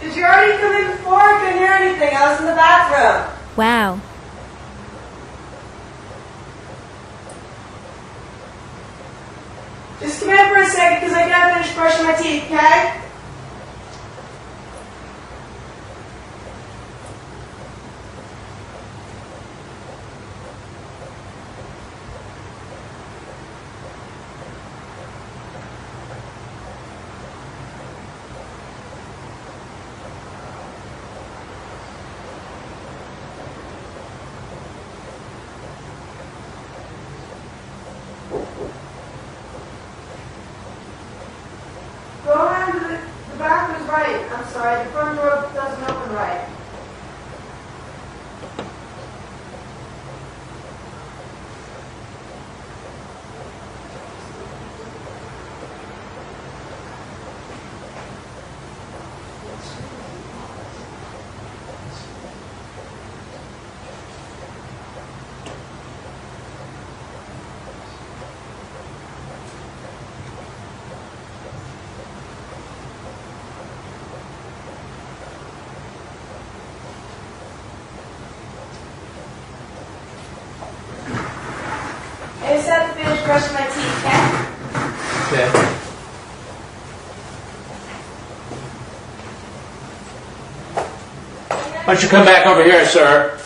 Did you already come in before? I couldn't hear anything. I was in the bathroom. Wow. Just come in for a second because I gotta finish brushing my teeth, okay? Go around to the back is right. I'm sorry, the front door doesn't open right. I just have to finish brushing my teeth, okay? Okay. Why don't you come back over here, sir?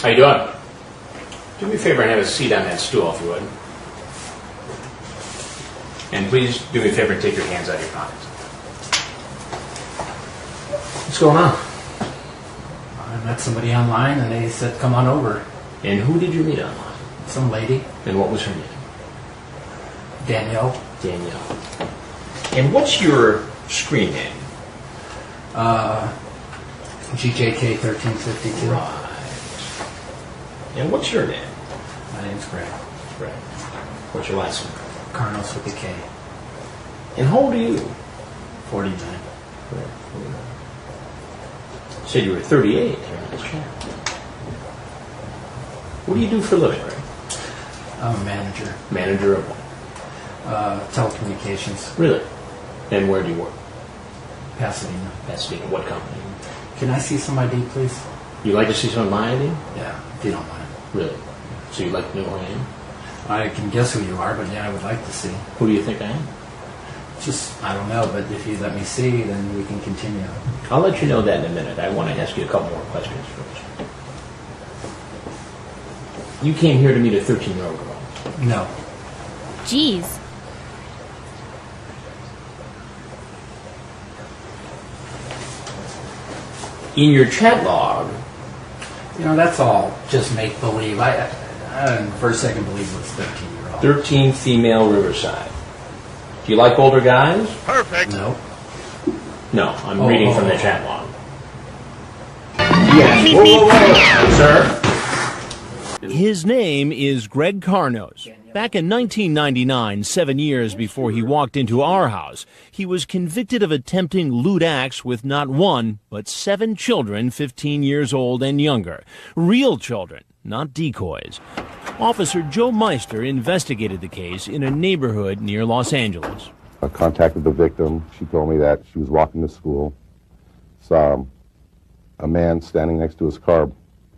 How you doing? Do me a favor and have a seat on that stool, if you would. And please do me a favor and take your hands out of your pockets. What's going on? I met somebody online and they said come on over. And who did you meet online? Some lady, And what was her name? Danielle. Danielle. And what's your screen name? GJK 1352. Right. And what's your name? My name's Greg. Right. What's your last name? Karnos with a K. And how old are you? 49. You said you were 38 here on this channel. What do you do for a living, Greg? I'm a manager. Manager of what? Telecommunications. Really? And where do you work? Pasadena. Pasadena. What company? Can I see some ID, please? You'd like to see some of my ID? Yeah, if you don't mind. Really? So you'd like to know who I am? I can guess who you are, but yeah, I would like to see. Who do you think I am? Just, I don't know, but if you let me see, then we can continue. I'll let you know that in a minute. I want to ask you a couple more questions first. You came here to meet a 13-year-old girl. No. Jeez. In your chat log, You know, that's all just make-believe. I for a second believe it was 13-year-old. 13 female Riverside. Do you like older guys? Perfect. No. No, I'm reading from the chat log. Yes. Whoa, whoa, whoa, sir. His name is Greg Karnos. Back in 1999, 7 years before he walked into our house, he was convicted of attempting lewd acts with not one, but 7 children 15 years old and younger. Real children, not decoys. Officer Joe Meister investigated the case in a neighborhood near Los Angeles. I contacted the victim. She told me that she was walking to school, saw a man standing next to his car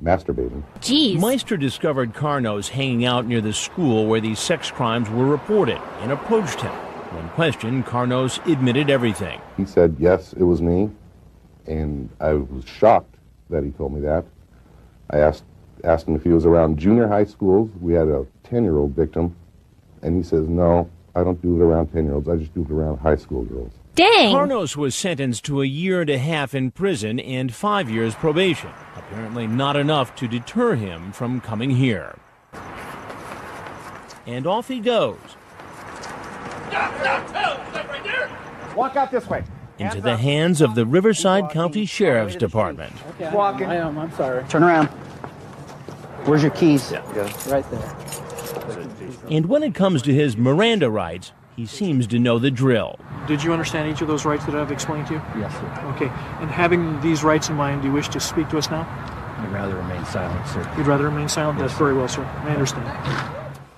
masturbating. Jeez. Meister discovered Karnos hanging out near the school where these sex crimes were reported and approached him. When questioned, Karnos admitted everything. He said, yes, it was me, and I was shocked that he told me that. I asked him if he was around junior high schools. We had a 10-year-old victim, and he says, no, I don't do it around 10-year-olds. I just do it around high school girls. Dang. Karnos was sentenced to 1.5 years in prison and 5 years probation. Apparently not enough to deter him from coming here. And off he goes. Walk out this way. Into the hands of the Riverside County Sheriff's Department. Walking. I'm sorry. Turn around. Where's your keys? Right there. And when it comes to his Miranda rights, he seems to know the drill. Did you understand each of those rights that I've explained to you? Yes, sir. Okay. And having these rights in mind, do you wish to speak to us now? I'd rather remain silent, sir. You'd rather remain silent? That's very well, sir. I understand.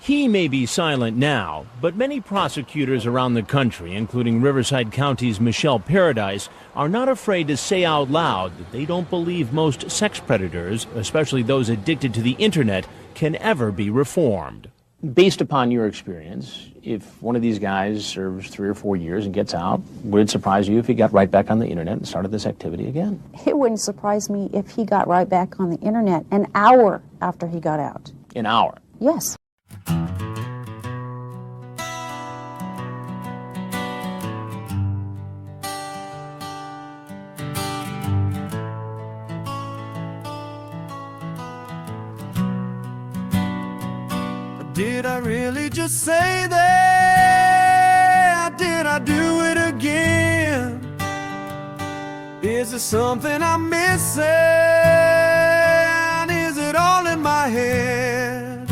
He may be silent now, but many prosecutors around the country, including Riverside County's Michelle Paradise, are not afraid to say out loud that they don't believe most sex predators, especially those addicted to the internet, can ever be reformed. Based upon your experience, if one of these guys serves 3 or 4 years and gets out, would it surprise you if he got right back on the internet and started this activity again? It wouldn't surprise me if he got right back on the internet an hour after he got out. An hour? Yes. Did I really just say that? Did I do it again? Is there something I'm missing? Is it all in my head?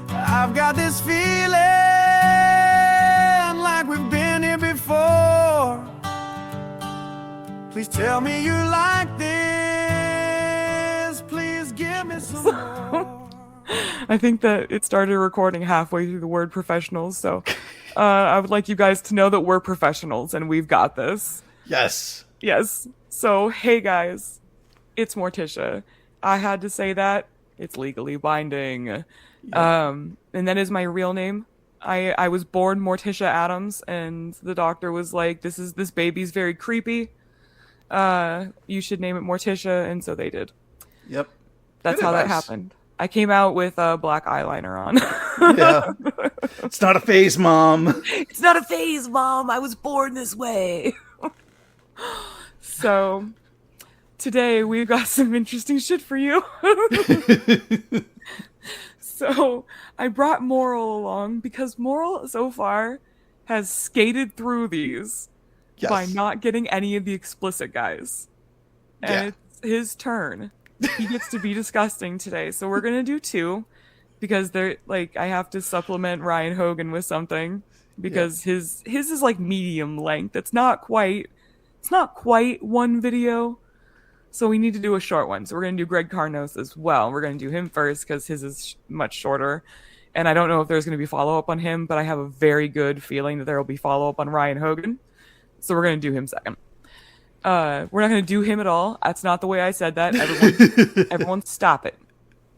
I've got this feeling like we've been here before. Please tell me you like this. Please give me some more. I think that it started recording halfway through the word professionals, so I would like you guys to know that we're professionals and we've got this. Yes. Yes. So, hey guys, it's Morticia. I had to say that. It's legally binding. Yeah. And that is my real name. I was born Morticia Adams, and the doctor was like, this baby's very creepy. You should name it Morticia, and so they did. Yep. That's how that happened. I came out with black eyeliner on. Yeah. It's not a phase, Mom. It's not a phase, Mom. I was born this way. So, today we've got some interesting shit for you. So, I brought Moral along because Moral so far has skated through these by not getting any of the explicit guys. And it's his turn. He gets to be disgusting today, so we're gonna do 2 because they're like I have to supplement Ryan Hogan with something because his is like medium length. It's not quite one video, so we need to do a short one. So we're gonna do Greg Karnos as well. We're gonna do him first because his is much shorter, and I don't know if there's gonna be follow up on him, but I have a very good feeling that there will be follow up on Ryan Hogan, so we're gonna do him second. We're not going to do him at all. That's not the way I said that. Everyone stop it.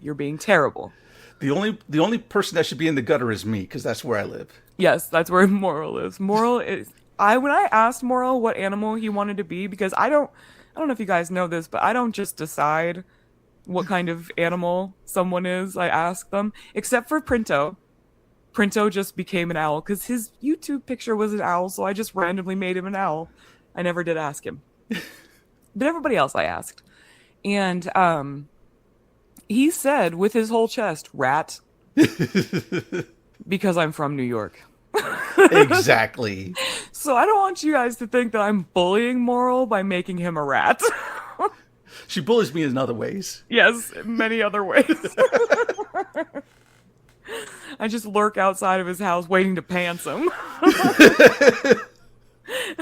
You're being terrible. The only person that should be in the gutter is me, because that's where I live. Yes, that's where Moral is. Moral is... when I asked Moral what animal he wanted to be, because I don't know if you guys know this, but I don't just decide what kind of animal someone is. I ask them. Except for Printo. Printo just became an owl, because his YouTube picture was an owl, so I just randomly made him an owl. I never did ask him. But everybody else I asked. And he said with his whole chest, rat. Because I'm from New York. Exactly. So I don't want you guys to think that I'm bullying Moral by making him a rat. She bullies me in other ways. Yes, many other ways. I just lurk outside of his house waiting to pants him.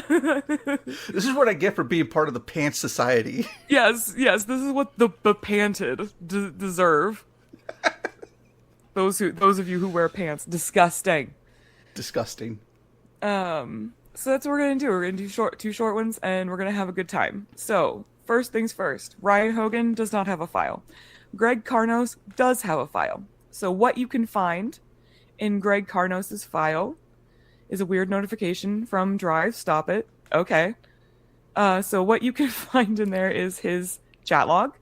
This is what I get for being part of the Pants Society. Yes, this is what the panted deserve. Those of you who wear pants, disgusting. Disgusting. So that's what we're gonna do. We're gonna do 2 short ones, and we're gonna have a good time. So first things first. Ryan Hogan does not have a file. Greg Karnos does have a file. So what you can find in Greg Karnos' file is a weird notification from Drive. Stop it. Okay. So what you can find in there is his chat log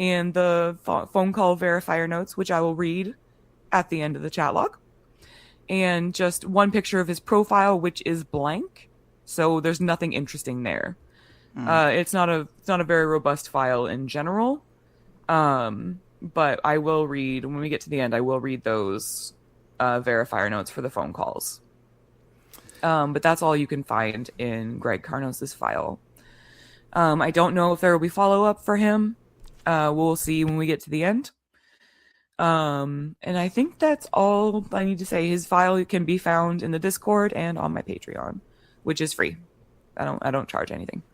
and the phone call verifier notes, which I will read at the end of the chat log. And just one picture of his profile, which is blank. So there's nothing interesting there. It's not a very robust file in general. But I will read, when we get to the end, I will read those verifier notes for the phone calls. But that's all you can find in Greg Karnos' file. I don't know if there will be follow-up for him. We'll see when we get to the end. And I think that's all I need to say. His file can be found in the Discord and on my Patreon, which is free. I don't charge anything.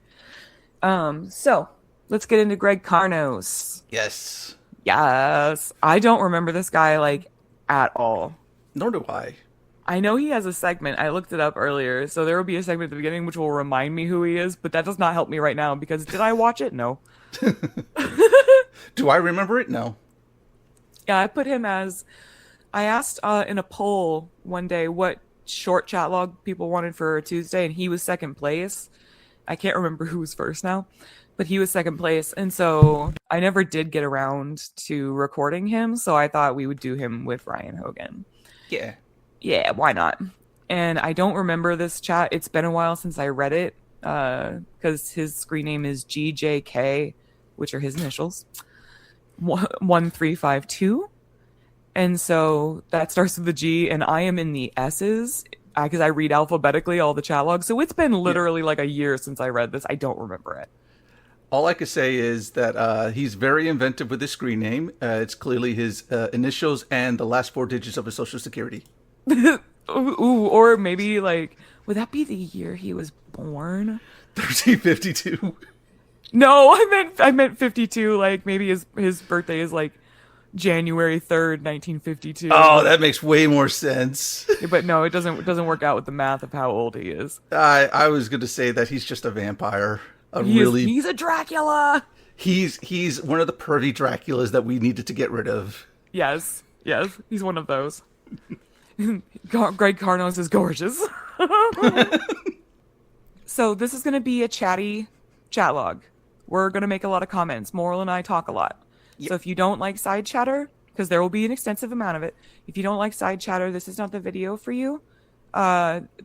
So let's get into Greg Karnos. Yes. I don't remember this guy like at all. Nor do I. I know he has a segment. I looked it up earlier. So there will be a segment at the beginning which will remind me who he is, but that does not help me right now because did I watch it? No. Do I remember it? No. Yeah, I put him as... I asked in a poll one day what short chatlog people wanted for Tuesday, and he was second place. I can't remember who was first now, but he was second place. And so I never did get around to recording him, so I thought we would do him with Ryan Hogan. Yeah. Yeah, why not? And I don't remember this chat. It's been a while since I read it because his screen name is GJK, which are his initials, 1352. And so that starts with the G, and I am in the S's because I read alphabetically all the chat logs. So it's been literally like a year since I read this. I don't remember it. All I could say is that he's very inventive with his screen name. It's clearly his initials and the last 4 digits of his social security. Ooh, or maybe like, would that be the year he was born? 1352. No, I meant 52. Like maybe his birthday is like January 3rd, 1952. Oh, that makes way more sense. But no, it doesn't work out with the math of how old he is. I was going to say that he's just a vampire. He's a Dracula. He's one of the pervy Draculas that we needed to get rid of. Yes, he's one of those. Greg Karnos is gorgeous. So this is going to be a chatty chat log. We're going to make a lot of comments. Moral and I talk a lot. Yep. So if you don't like side chatter, because there will be an extensive amount of it, if you don't like side chatter, this is not the video for you.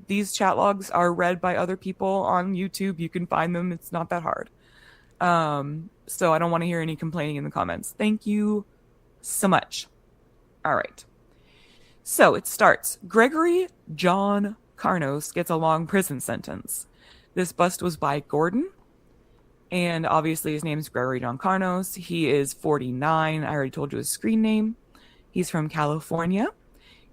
These chat logs are read by other people on YouTube. You can find them. It's not that hard. So I don't want to hear any complaining in the comments. Thank you so much. All right. So it starts. Gregory John Karnos gets a long prison sentence. This bust was by Gordon. And obviously his name is Gregory John Karnos. He is 49. I already told you his screen name. He's from California.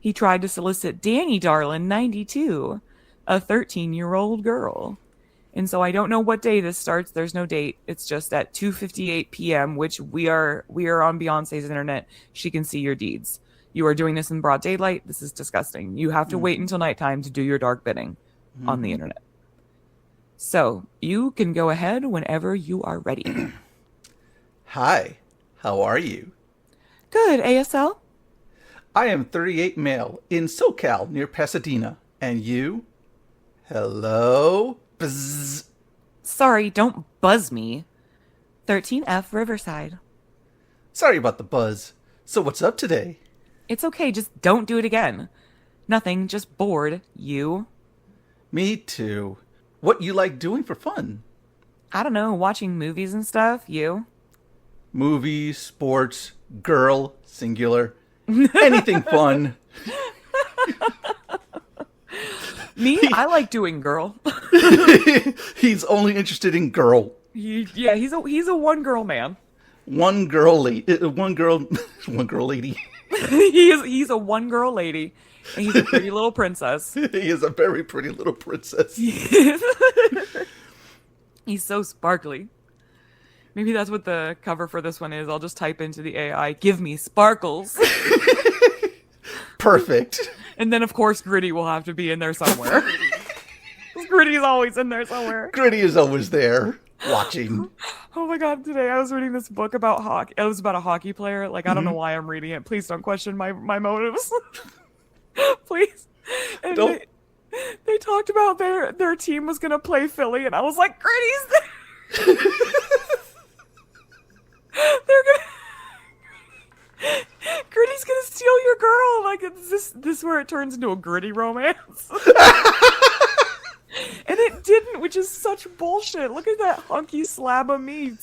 He tried to solicit Danny Darlin, 92, a 13-year-old girl. And so I don't know what day this starts. There's no date. It's just at 2:58 p.m., which we are on Beyonce's internet. She can see your deeds. You are doing this in broad daylight. This is disgusting. You have to wait until nighttime to do your dark bidding on the internet. So you can go ahead whenever you are ready. Hi, how are you? Good, ASL. I am 38 male in SoCal near Pasadena. And you? Hello? Bzz. Sorry, don't buzz me. 13F Riverside. Sorry about the buzz. So what's up today? It's okay, just don't do it again. Nothing, just bored. You? Me too. What you like doing for fun? I don't know, watching movies and stuff. You? Movies, sports, girl, singular. Anything fun. Me? I like doing girl. He's only interested in girl. Yeah, he's a one girl man. One girl lady. He's a one girl lady. And he's a pretty little princess. He is a very pretty little princess. He's so sparkly. Maybe that's what the cover for this one is. I'll just type into the AI, give me sparkles. Perfect. And then, of course, Gritty will have to be in there somewhere. Gritty's always in there somewhere. Gritty is always there, watching. Oh my god, today I was reading this book about hockey. It was about a hockey player. Like, I don't know why I'm reading it. Please don't question my motives. Please. And don't. They talked about their team was going to play Philly, and I was like, Gritty's there. Gritty's gonna steal your girl. Like, is this where it turns into a Gritty romance? And it didn't, which is such bullshit. Look at that hunky slab of meat.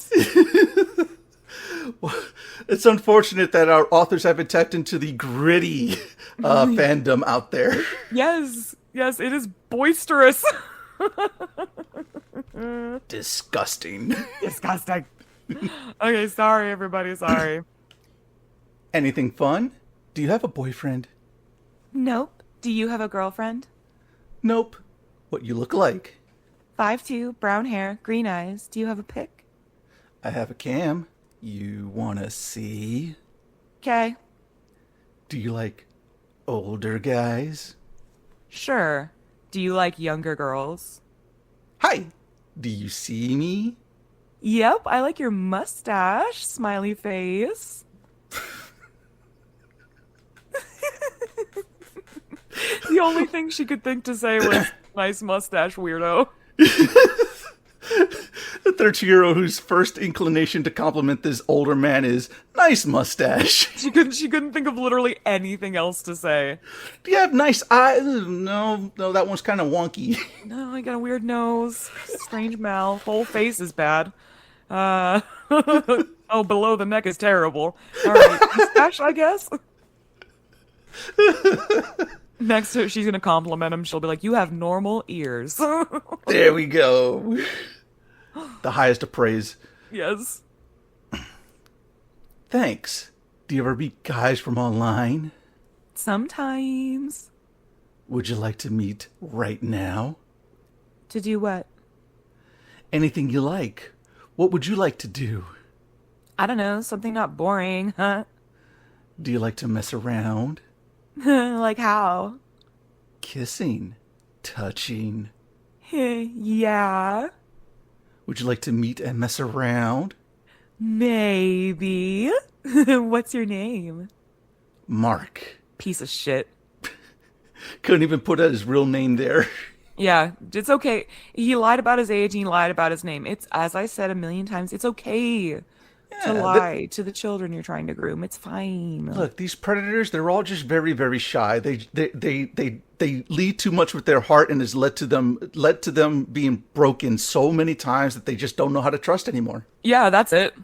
It's unfortunate that our authors haven't tapped into the Gritty fandom out there. Yes, it is boisterous. Disgusting. Okay, sorry everybody, sorry. Anything fun? Do you have a boyfriend? Nope. Do you have a girlfriend? Nope. What you look like? 5'2", brown hair, green eyes. Do you have a pic? I have a cam. You wanna see? Okay. Do you like older guys? Sure. Do you like younger girls? Hi, do you see me? Yep, I like your mustache, smiley face. The only thing she could think to say was, nice mustache, weirdo. The 13-year-old whose first inclination to compliment this older man is, nice mustache. She couldn't think of literally anything else to say. Do you have nice eyes? No, that one's kind of wonky. No, I got a weird nose, strange mouth, whole face is bad. Oh, below the neck is terrible. All right, mustache, I guess. Next, she's gonna compliment him. She'll be like, "You have normal ears." There we go. The highest of praise. Yes. Thanks. Do you ever meet guys from online? Sometimes. Would you like to meet right now? To do what? Anything you like. What would you like to do? I don't know, something not boring, huh? Do you like to mess around? Like how? Kissing. Touching. Yeah. Would you like to meet and mess around? Maybe. What's your name? Mark. Piece of shit. Couldn't even put out his real name there. Yeah, it's okay. He lied about his age and he lied about his name. It's, as I said a million times, it's okay to lie to the children you're trying to groom. It's fine. Look, these predators, they're all just very, very shy. They lead too much with their heart and has led to them being broken so many times that they just don't know how to trust anymore. Yeah, that's it.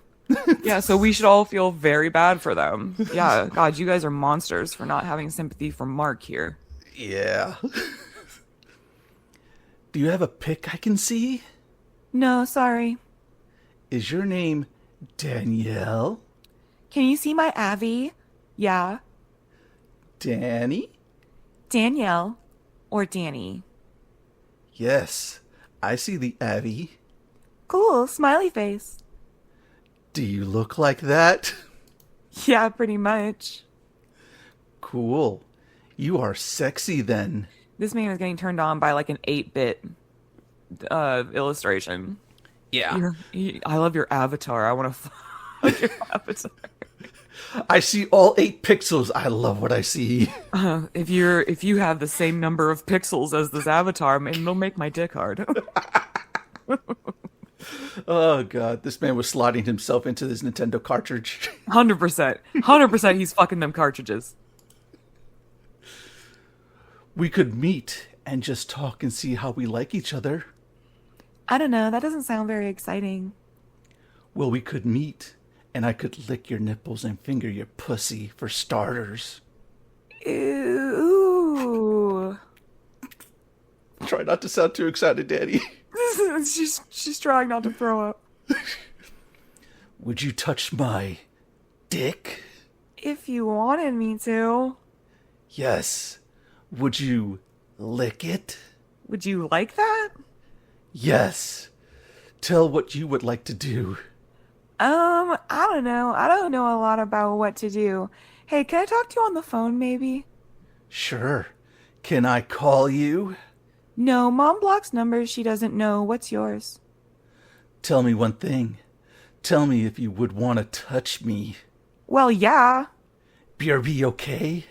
Yeah, so we should all feel very bad for them. Yeah, God, you guys are monsters for not having sympathy for Mark here. Yeah. Do you have a pic I can see? No, sorry. Is your name Danielle? Can you see my Avi? Yeah. Danny? Danielle. Or Danny. Yes, I see the Abby. Cool, smiley face. Do you look like that? Yeah, pretty much. Cool. You are sexy then. This man is getting turned on by like an 8-bit illustration. Yeah. I love your avatar. I want to fuck your avatar. I see all 8 pixels. I love what I see. If you have the same number of pixels as this avatar, man, it'll make my dick hard. Oh god, this man was slotting himself into this Nintendo cartridge. 100%. 100% he's fucking them cartridges. We could meet and just talk and see how we like each other. I don't know, that doesn't sound very exciting. Well, we could meet and I could lick your nipples and finger your pussy for starters. Ew. Try not to sound too excited, Daddy. She's trying not to throw up. Would you touch my dick? If you wanted me to. Yes. Would you lick it? Would you like that? Yes. Tell what you would like to do. I don't know. I don't know a lot about what to do. Hey, can I talk to you on the phone, maybe? Sure. Can I call you? No, Mom blocks numbers she doesn't know. What's yours? Tell me one thing. Tell me if you would want to touch me. Well, yeah. BRB, okay?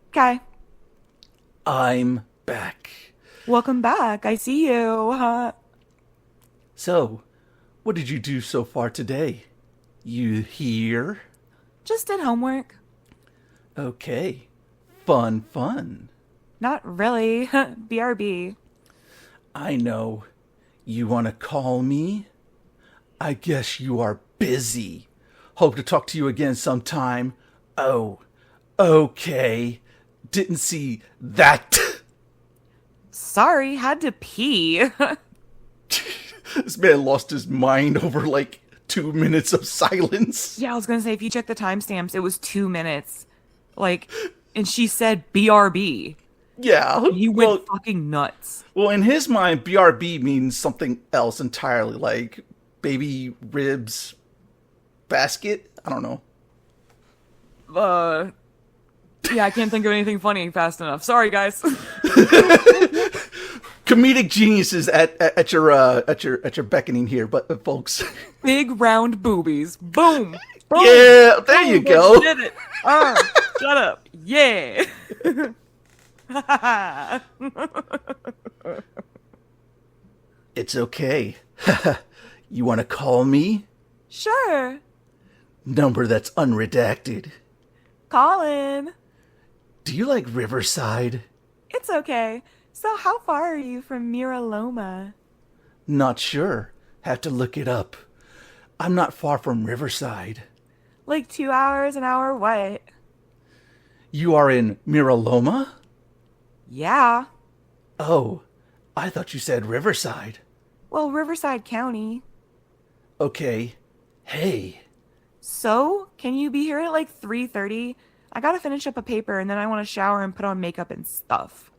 Okay. I'm back. Welcome back. I see you. So, what did you do so far today? You here? Just did homework. Okay. Fun. Not really. BRB. I know. You want to call me? I guess you are busy. Hope to talk to you again sometime. Oh, okay. Didn't see that. Sorry, had to pee. This man lost his mind over like 2 minutes of silence. Yeah, I was gonna say, if you check the timestamps, it was 2 minutes. Like, and she said BRB. Yeah. He went fucking nuts. Well, in his mind, BRB means something else entirely, like baby ribs basket. I don't know. Yeah, I can't think of anything funny fast enough. Sorry, guys. Comedic geniuses at your beckoning here, but folks. Big round boobies. Boom. Boom. Yeah, there you Boom, go. Did it. Shut up. Yeah. It's okay. You want to call me? Sure. Number that's unredacted. Colin. Do you like Riverside? It's okay. So how far are you from Mira Loma? Not sure. Have to look it up. I'm not far from Riverside. Like 2 hours, an hour, what? You are in Mira Loma? Yeah. Oh, I thought you said Riverside. Well, Riverside County. Okay. Hey. So, can you be here at like 3:30? I gotta finish up a paper and then I want to shower and put on makeup and stuff.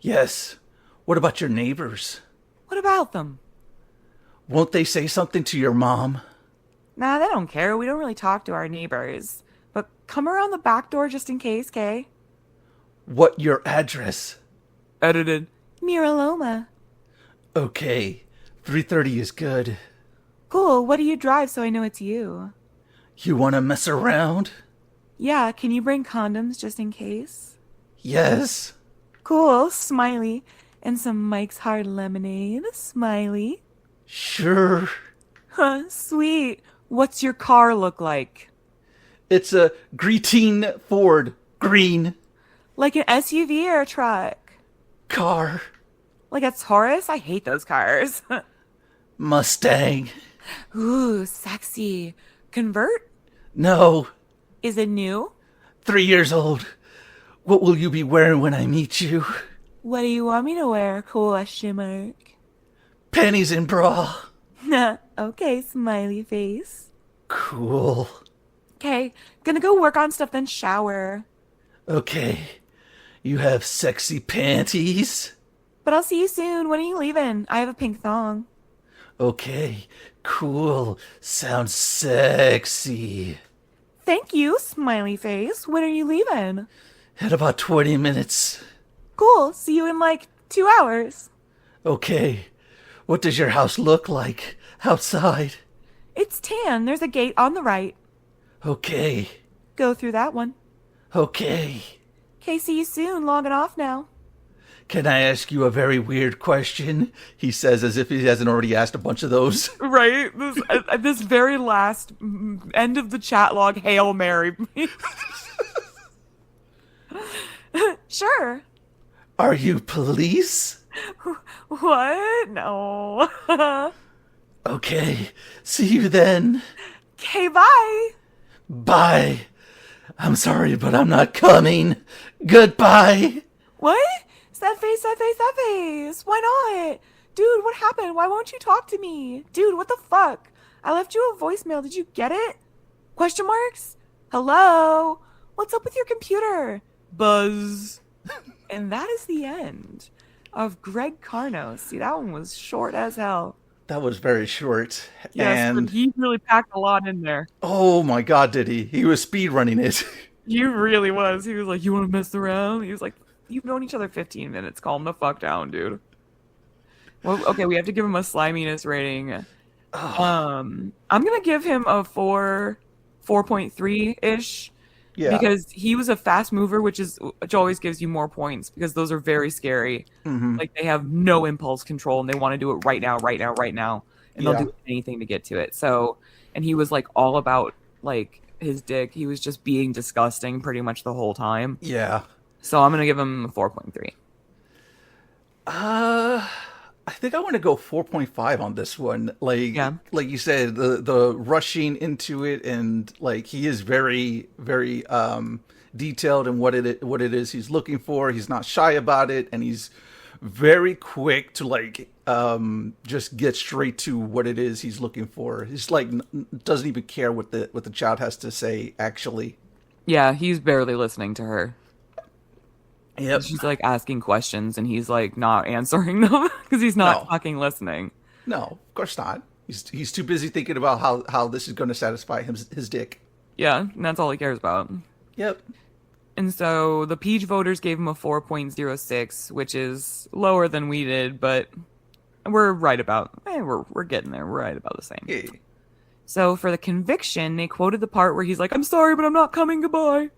Yes. What about your neighbors? What about them? Won't they say something to your mom? Nah, they don't care. We don't really talk to our neighbors. But come around the back door just in case, Kay. What your address? Edited. Mira Loma. Okay. 3:30 is good. Cool. What do you drive so I know it's you? You want to mess around? Yeah, can you bring condoms just in case? Yes. Cool. Smiley. And some Mike's Hard Lemonade. Smiley. Sure. Huh, sweet. What's your car look like? It's a Greeting Ford. Green. Like an SUV or a truck? Car. Like a Taurus? I hate those cars. Mustang. Ooh, sexy. Convert? No. Is it new? 3 years old. What will you be wearing when I meet you? What do you want me to wear? Question mark. Panties and bra. Okay, smiley face. Cool. Okay, gonna go work on stuff then shower. Okay. You have sexy panties? But I'll see you soon. When are you leaving? I have a pink thong. Okay. Cool. Sounds sexy. Thank you, smiley face. When are you leaving? In about 20 minutes. Cool. See you in like 2 hours. Okay. What does your house look like outside? It's tan. There's a gate on the right. Okay. Go through that one. Okay. Okay, see you soon. Logging off now. Can I ask you a very weird question? He says as if he hasn't already asked a bunch of those. Right? This very last end of the chat log, Hail Mary. Sure. Are you police? What? No. Okay. See you then. Okay, bye. Bye. I'm sorry, but I'm not coming. Goodbye. What? Sad face, sad face, sad face. Why not? Dude, what happened? Why won't you talk to me? Dude, what the fuck? I left you a voicemail. Did you get it? Question marks? Hello? What's up with your computer? Buzz. And that is the end of Greg Karnos. See, that one was short as hell. That was very short. Yes, and but he really packed a lot in there. Oh my god, did he? He was speed running it. He really was. He was like, you want to mess around? He was like, you've known each other 15 minutes. Calm the fuck down, dude. Well, okay, we have to give him a sliminess rating. I'm going to give him a 4.3-ish. Yeah. Because he was a fast mover, which always gives you more points because those are very scary. Mm-hmm. Like they have no impulse control and they want to do it right now, right now, right now. And they'll do anything to get to it. So, and he was like all about like his dick. He was just being disgusting pretty much the whole time. Yeah. So I'm going to give him a 4.3. I think I want to go 4.5 on this one. Like you said, the rushing into it, and like he is very, very detailed in what it is he's looking for. He's not shy about it, and he's very quick to like just get straight to what it is he's looking for. He's like doesn't even care what the child has to say. Actually, yeah, he's barely listening to her. Yep. She's like asking questions and he's like not answering them because he's not fucking listening. No, of course not. He's too busy thinking about how this is going to satisfy his dick. Yeah, and that's all he cares about. Yep. And so the Peach voters gave him a 4.06, which is lower than we did, but we're right about, we're getting there. We're right about the same. Yeah. So for the conviction, they quoted the part where he's like, "I'm sorry, but I'm not coming. Goodbye."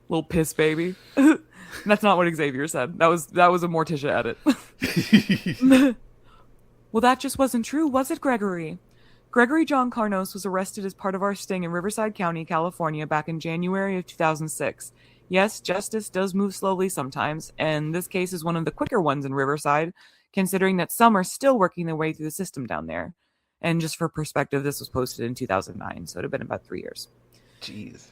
Little piss baby. That's not what Xavier said. That was a Morticia edit. Well, that just wasn't true, was it, Gregory? Gregory John Karnos was arrested as part of our sting in Riverside County, California, back in January of 2006. Yes, justice does move slowly sometimes, and this case is one of the quicker ones in Riverside, considering that some are still working their way through the system down there. And just for perspective, this was posted in 2009, so it had been about 3 years. Jeez.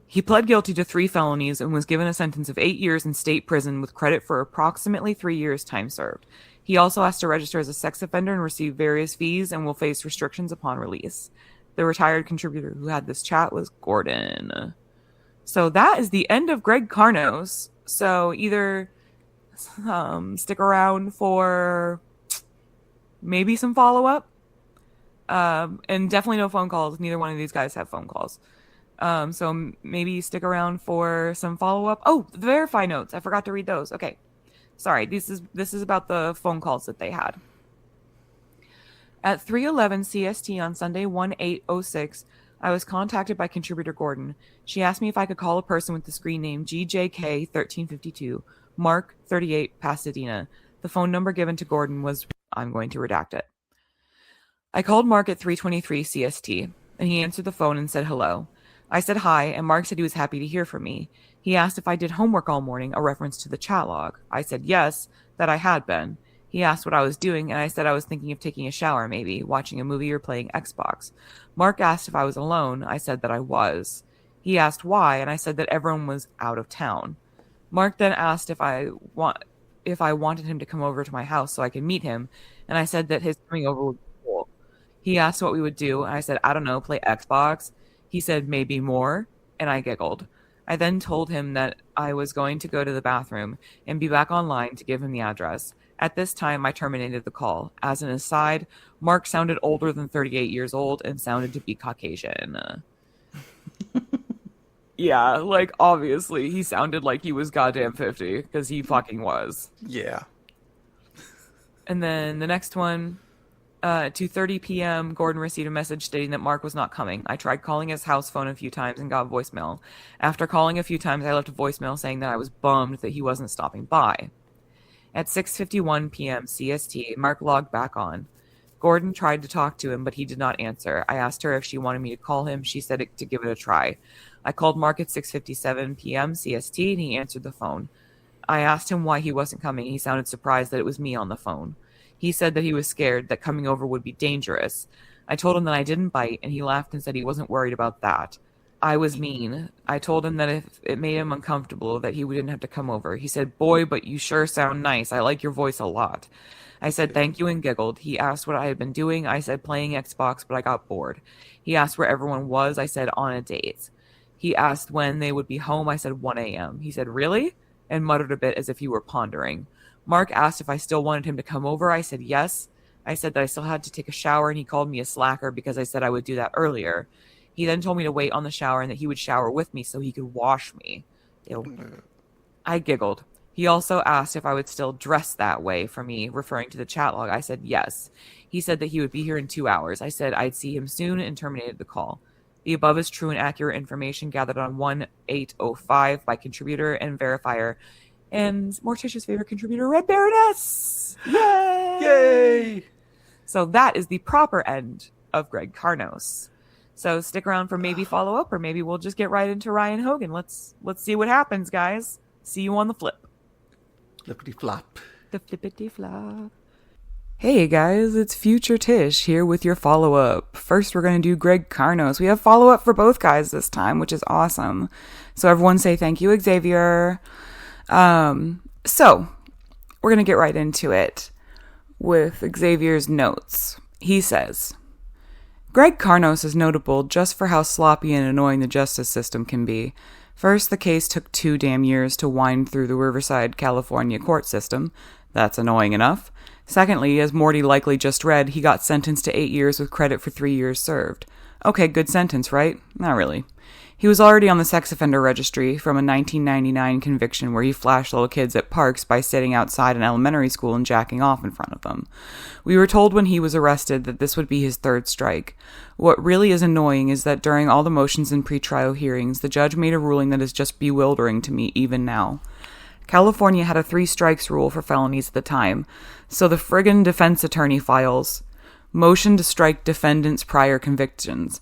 He pled guilty to 3 felonies and was given a sentence of 8 years in state prison with credit for approximately 3 years time served. He also has to register as a sex offender and receive various fees and will face restrictions upon release. The retired contributor who had this chat was Gordon. So that is the end of Greg Karnos. So either stick around for maybe some follow-up. And definitely no phone calls. Neither one of these guys have phone calls. So maybe stick around for some follow-up. Oh, the verify notes. I forgot to read those. Okay. Sorry, this is about the phone calls that they had. At 3:11 CST on Sunday 1/8/06, I was contacted by contributor Gordon. She asked me if I could call a person with the screen name GJK1352, Mark 38, Pasadena. The phone number given to Gordon was, I'm going to redact it. I called Mark at 3:23 CST, and he answered the phone and said hello. I said hi, and Mark said he was happy to hear from me. He asked if I did homework all morning, a reference to the Chatlog. I said yes, that I had been. He asked what I was doing, and I said I was thinking of taking a shower maybe, watching a movie or playing Xbox. Mark asked if I was alone. I said that I was. He asked why, and I said that everyone was out of town. Mark then asked if I wanted him to come over to my house so I could meet him, and I said that his coming over would be cool. He asked what we would do, and I said, I don't know, play Xbox. He said, maybe more, and I giggled. I then told him that I was going to go to the bathroom and be back online to give him the address. At this time, I terminated the call. As an aside, Mark sounded older than 38 years old and sounded to be Caucasian. Yeah, like, obviously, he sounded like he was goddamn 50, because he fucking was. Yeah. And then the next one... 2:30 p.m., Gordon received a message stating that Mark was not coming. I tried calling his house phone a few times and got voicemail. After calling a few times, I left a voicemail saying that I was bummed that he wasn't stopping by. At 6:51 p.m. CST, Mark logged back on. Gordon tried to talk to him, but he did not answer. I asked her if she wanted me to call him. She said to give it a try. I called Mark at 6:57 p.m. CST, and he answered the phone. I asked him why he wasn't coming. He sounded surprised that it was me on the phone. He said that he was scared that coming over would be dangerous. I told him that I didn't bite, and he laughed and said he wasn't worried about that. I was mean. I told him that if it made him uncomfortable, that he didn't have to come over. He said, boy, but you sure sound nice. I like your voice a lot. I said thank you and giggled. He asked what I had been doing. I said playing Xbox, but I got bored. He asked where everyone was. I said on a date. He asked when they would be home. I said 1 a.m. He said, really? And muttered a bit as if he were pondering. Mark asked if I still wanted him to come over. I said yes. I said that I still had to take a shower, and he called me a slacker because I said I would do that earlier. He then told me to wait on the shower and that he would shower with me so he could wash me. Ew. I giggled. He also asked if I would still dress that way for me, referring to the Chatlog. I said yes. He said that he would be here in 2 hours. I said I'd see him soon and terminated the call. The above is true and accurate information gathered on 1/8/05 by contributor and verifier and Morticia's favorite contributor, Red Baroness! Yay! Yay! So that is the proper end of Greg Karnos. So stick around for maybe follow-up, or maybe we'll just get right into Ryan Hogan. Let's see what happens, guys. See you on the flip. Flippity-flop. The flippity-flop. Hey guys, it's Future Tish here with your follow-up. First, we're going to do Greg Karnos. We have follow-up for both guys this time, which is awesome. So everyone say thank you, Xavier. So we're going to get right into it with Xavier's notes. He says, Greg Karnos is notable just for how sloppy and annoying the justice system can be. First, the case took 2 damn years to wind through the Riverside, California court system. That's annoying enough. Secondly, as Morty likely just read, he got sentenced to 8 years with credit for 3 years served. Okay, good sentence, right? Not really. He was already on the sex offender registry from a 1999 conviction where he flashed little kids at parks by sitting outside an elementary school and jacking off in front of them. We were told when he was arrested that this would be his third strike. What really is annoying is that during all the motions and pretrial hearings, the judge made a ruling that is just bewildering to me even now. California had a 3 strikes rule for felonies at the time, so the friggin' defense attorney files motion to strike defendant's prior convictions.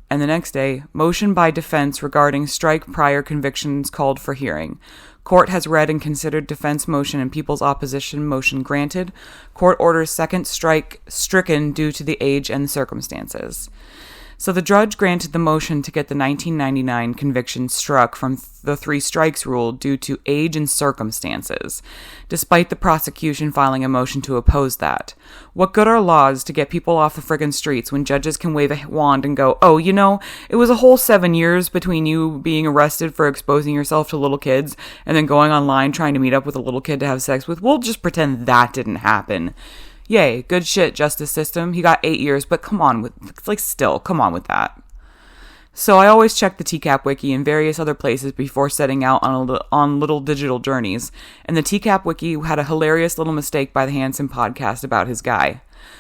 And the next day, motion by defense regarding strike prior convictions called for hearing. Court has read and considered defense motion and people's opposition motion granted. Court orders second strike stricken due to the age and circumstances. So the judge granted the motion to get the 1999 conviction struck from the 3 strikes rule due to age and circumstances, despite the prosecution filing a motion to oppose that. What good are laws to get people off the friggin' streets when judges can wave a wand and go, oh, you know, it was a whole 7 years between you being arrested for exposing yourself to little kids and then going online trying to meet up with a little kid to have sex with? We'll just pretend that didn't happen. Yay, good shit, justice system. He got 8 years, but come on with that. So I always check the TCAP wiki and various other places before setting out on little digital journeys, and the TCAP wiki had a hilarious little mistake by the Hansen podcast about his guy.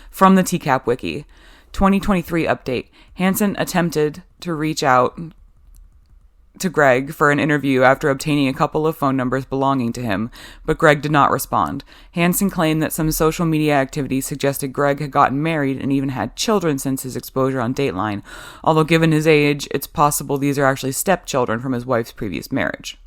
From the TCAP wiki, 2023 update. Hansen attempted to reach out to Greg for an interview after obtaining a couple of phone numbers belonging to him, but Greg did not respond. Hansen claimed that some social media activity suggested Greg had gotten married and even had children since his exposure on Dateline, although given his age, it's possible these are actually stepchildren from his wife's previous marriage.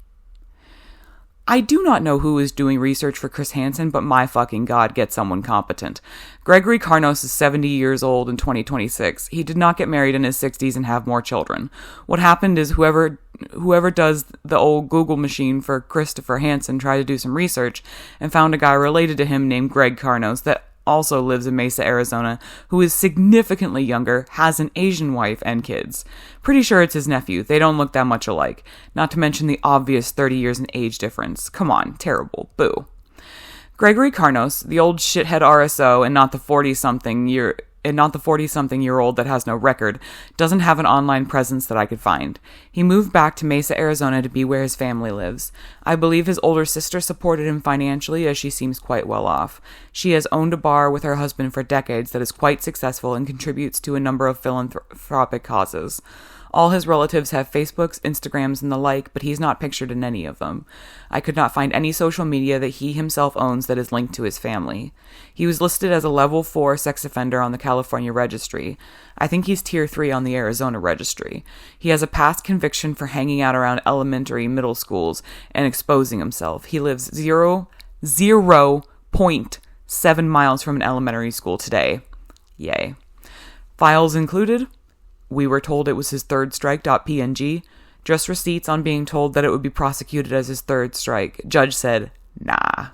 I do not know who is doing research for Chris Hansen, but my fucking God, get someone competent. Gregory Karnos is 70 years old in 2026. He did not get married in his 60s and have more children. What happened is whoever does the old Google machine for Christopher Hansen tried to do some research and found a guy related to him named Greg Karnos that also lives in Mesa, Arizona, who is significantly younger, has an Asian wife and kids. Pretty sure it's his nephew. They don't look that much alike. Not to mention the obvious 30 years in age difference. Come on, terrible. Boo. Gregory Karnos, the old shithead RSO and not the 40-something-year-old that has no record, doesn't have an online presence that I could find. He moved back to Mesa, Arizona to be where his family lives. I believe his older sister supported him financially as she seems quite well off. She has owned a bar with her husband for decades that is quite successful and contributes to a number of philanthropic causes. All his relatives have Facebooks, Instagrams, and the like, but he's not pictured in any of them. I could not find any social media that he himself owns that is linked to his family. He was listed as a level 4 sex offender on the California registry. I think he's tier 3 on the Arizona registry. He has a past conviction for hanging out around elementary, middle schools, and exposing himself. He lives 0.7 miles from an elementary school today. Yay. Files included: we were told it was his third strike.png. Just receipts on being told that it would be prosecuted as his third strike. Judge said, nah.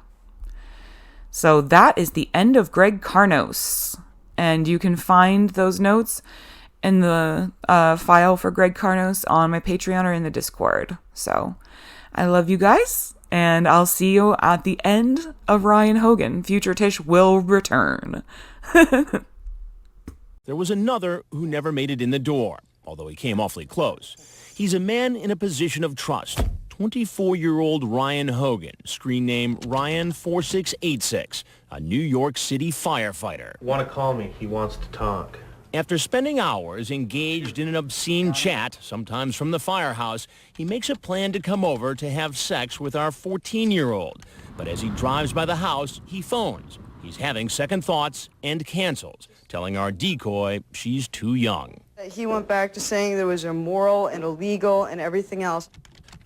So that is the end of Greg Karnos. And you can find those notes in the file for Greg Karnos on my Patreon or in the Discord. So I love you guys, and I'll see you at the end of Ryan Hogan. Future Tish will return. There was another who never made it in the door, although he came awfully close. He's a man in a position of trust. 24-year-old Ryan Hogan, screen name Ryan4686, a New York City firefighter. Want to call me? He wants to talk. After spending hours engaged in an obscene chat, sometimes from the firehouse, he makes a plan to come over to have sex with our 14-year-old. But as he drives by the house, he phones. He's having second thoughts and cancels, telling our decoy she's too young. He went back to saying there was immoral and illegal and everything else.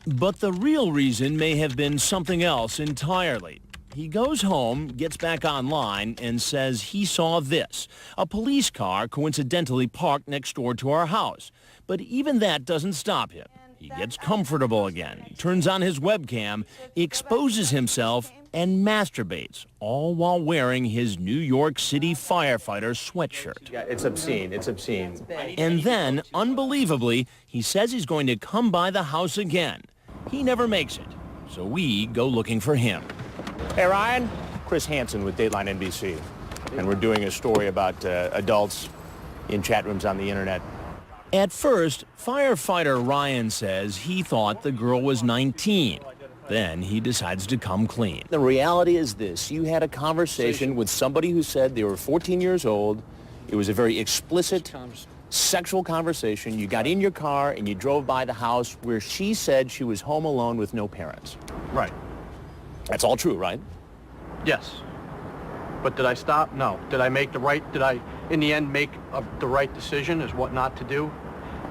But the real reason may have been something else entirely. He goes home, gets back online, and says he saw this: a police car coincidentally parked next door to our house. But even that doesn't stop him. He gets comfortable again, turns on his webcam, exposes himself, and masturbates, all while wearing his New York City firefighter sweatshirt. Yeah, it's obscene. It's obscene. And then, unbelievably, he says he's going to come by the house again. He never makes it, so we go looking for him. Hey, Ryan. Chris Hansen with Dateline NBC. And we're doing a story about adults in chat rooms on the internet. At first, firefighter Ryan says he thought the girl was 19. Then he decides to come clean. The reality is this. You had a conversation with somebody who said they were 14 years old. It was a very explicit sexual conversation. You got in your car and you drove by the house where she said she was home alone with no parents. Right. That's all true, right? Yes. But did I stop? No. Did I, in the end, make the right decision as what not to do?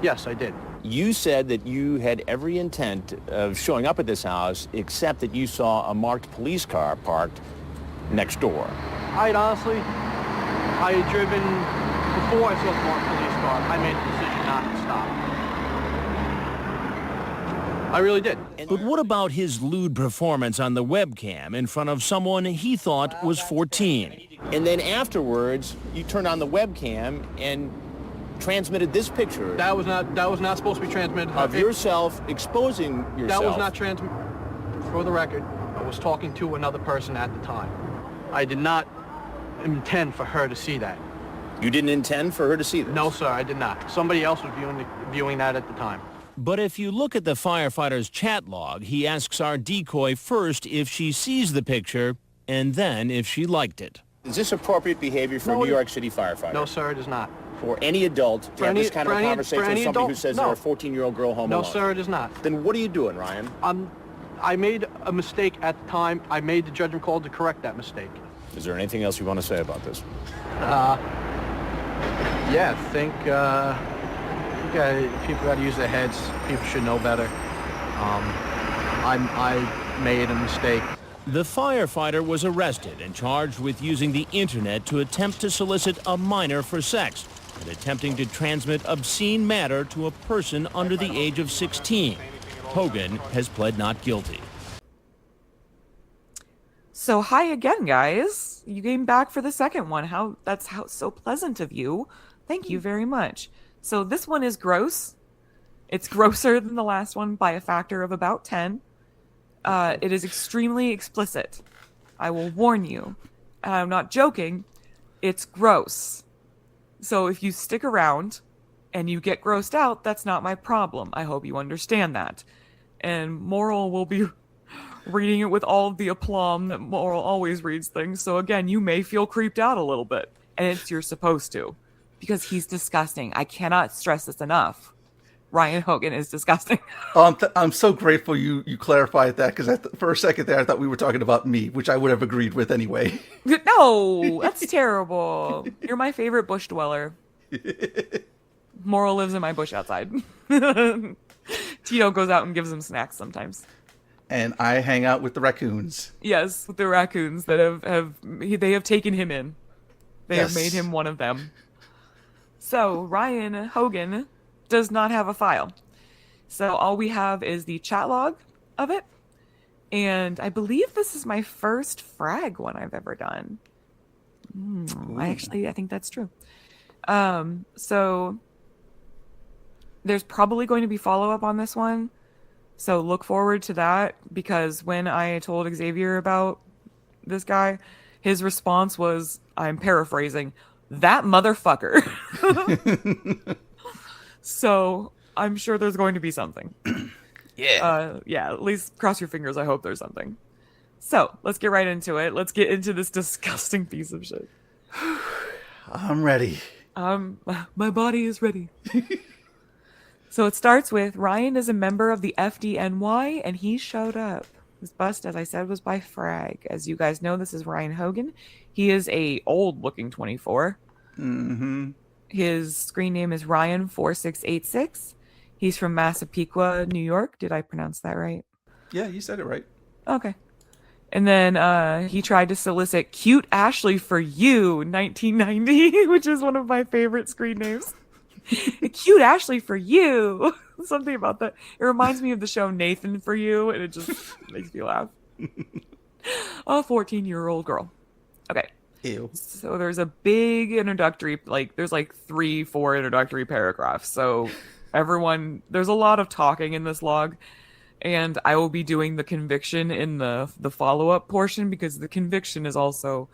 Yes, I did. You said that you had every intent of showing up at this house, except that you saw a marked police car parked next door. I had driven, before I saw the marked police car, I made the decision not to stop. I really did. But what about his lewd performance on the webcam in front of someone he thought was 14? And then afterwards, you turned on the webcam and transmitted this picture. That was not supposed to be transmitted. Of yourself exposing yourself. That was not transmitted. For the record, I was talking to another person at the time. I did not intend for her to see that. You didn't intend for her to see this? No, sir, I did not. Somebody else was viewing that at the time. But if you look at the firefighter's chat log, he asks our decoy first if she sees the picture and then if she liked it. Is this appropriate behavior for a New York City firefighter? No, sir, it is not. For any adult to have this kind of a conversation with somebody who says they're a 14-year-old girl home alone? No, sir, it is not. Then what are you doing, Ryan? I made a mistake at the time. I made the judgment call to correct that mistake. Is there anything else you want to say about this? Yeah, I think people got to use their heads. People should know better. I made a mistake. The firefighter was arrested and charged with using the internet to attempt to solicit a minor for sex and attempting to transmit obscene matter to a person under the age of 16. Hogan has pled not guilty. So hi again, guys. You came back for the second one. That's so pleasant of you. Thank you very much. So this one is gross. It's grosser than the last one by a factor of about 10. It is extremely explicit. I will warn you. And I'm not joking. It's gross. So if you stick around and you get grossed out, that's not my problem. I hope you understand that. And Moral will be reading it with all of the aplomb that Moral always reads things. So again, you may feel creeped out a little bit. And you're supposed to. Because he's disgusting. I cannot stress this enough. Ryan Hogan is disgusting. I'm so grateful you clarified that, because for a second there I thought we were talking about me, which I would have agreed with anyway. No, that's terrible. You're my favorite bush dweller. Moral lives in my bush outside. Tito goes out and gives him snacks sometimes. And I hang out with the raccoons. Yes, with the raccoons that have taken him in. They have made him one of them. So Ryan Hogan does not have a file. So all we have is the chat log of it. And I believe this is my first frag one I've ever done. I think that's true. So there's probably going to be follow-up on this one. So look forward to that, because when I told Xavier about this guy, his response was, I'm paraphrasing, that motherfucker. So I'm sure there's going to be something. Yeah, at least cross your fingers. I hope there's something. So let's get right into it. Let's get into this disgusting piece of shit. I'm ready. My body is ready. So it starts with Ryan is a member of the FDNY, and he showed up. His bust, as I said, was by Frag. As you guys know, this is Ryan Hogan. He is a old-looking 24. Mm-hmm. His screen name is Ryan4686. He's from Massapequa, New York. Did I pronounce that right? Yeah, you said it right. Okay. And then he tried to solicit Cute Ashley for You 1990, which is one of my favorite screen names. Cute Ashley for You. Something about that. It reminds me of the show Nathan for You, and it just makes me laugh. A 14-year-old girl. Okay. Ew. So there's a big introductory, there's 3-4 introductory paragraphs. So there's a lot of talking in this log, and I will be doing the conviction in the follow-up portion, because the conviction is also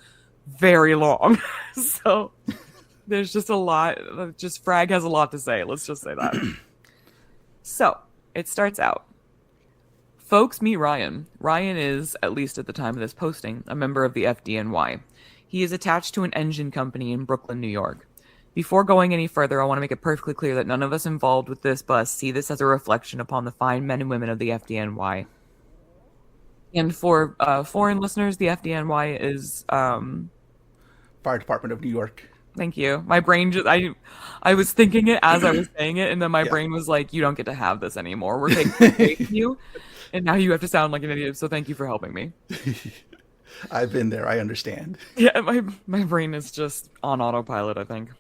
very long. So There's just a lot. Just Frag has a lot to say. Let's just say that. So, it starts out. Folks, meet Ryan. Ryan is, at least at the time of this posting, a member of the FDNY. He is attached to an engine company in Brooklyn, New York. Before going any further, I want to make it perfectly clear that none of us involved with this bus see this as a reflection upon the fine men and women of the FDNY. And for foreign listeners, the FDNY is... Fire Department of New York. Thank you. My brain just... I was thinking it as I was saying it, and then my brain was like, you don't get to have this anymore. We're taking it away from you, and now you have to sound like an idiot, so thank you for helping me. I've been there. I understand. Yeah, my brain is just on autopilot, I think.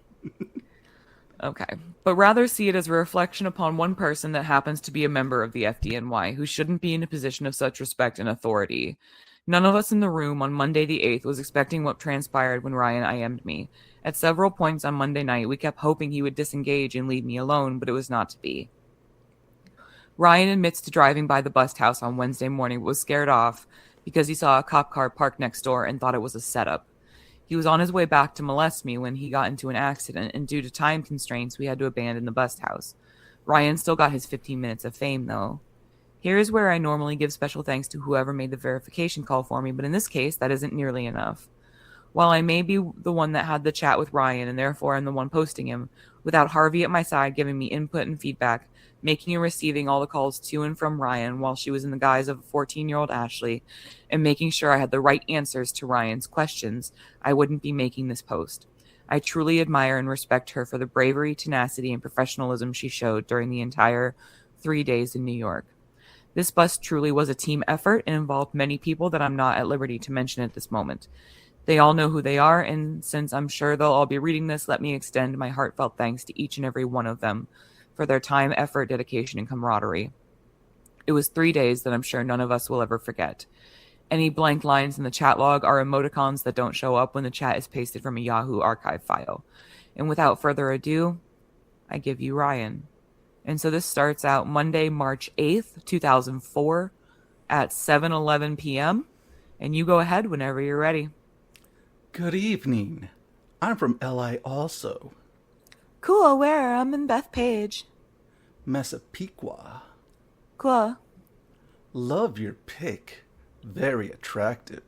Okay. But rather see it as a reflection upon one person that happens to be a member of the FDNY who shouldn't be in a position of such respect and authority. None of us in the room on Monday the 8th was expecting what transpired when Ryan IM'd me. At several points on Monday night, we kept hoping he would disengage and leave me alone, but it was not to be. Ryan admits to driving by the bust house on Wednesday morning but was scared off because he saw a cop car parked next door and thought it was a setup. He was on his way back to molest me when he got into an accident, and due to time constraints, we had to abandon the bust house. Ryan still got his 15 minutes of fame, though. Here is where I normally give special thanks to whoever made the verification call for me, but in this case, that isn't nearly enough. While I may be the one that had the chat with Ryan, and therefore I'm the one posting him, without Harvey at my side giving me input and feedback, making and receiving all the calls to and from Ryan while she was in the guise of 14-year-old Ashley, and making sure I had the right answers to Ryan's questions, I wouldn't be making this post. I truly admire and respect her for the bravery, tenacity, and professionalism she showed during the entire 3 days in New York. This bus truly was a team effort and involved many people that I'm not at liberty to mention at this moment. They all know who they are, and since I'm sure they'll all be reading this, let me extend my heartfelt thanks to each and every one of them for their time, effort, dedication, and camaraderie. It was 3 days that I'm sure none of us will ever forget. Any blank lines in the chat log are emoticons that don't show up when the chat is pasted from a Yahoo archive file. And without further ado, I give you Ryan. And so this starts out Monday, March 8th, 2004 at 7:11 p.m. And you go ahead whenever you're ready. Good evening. I'm from LI also. Cool, where? I'm in Bethpage. Massapequa. Cool. Love your pic. Very attractive.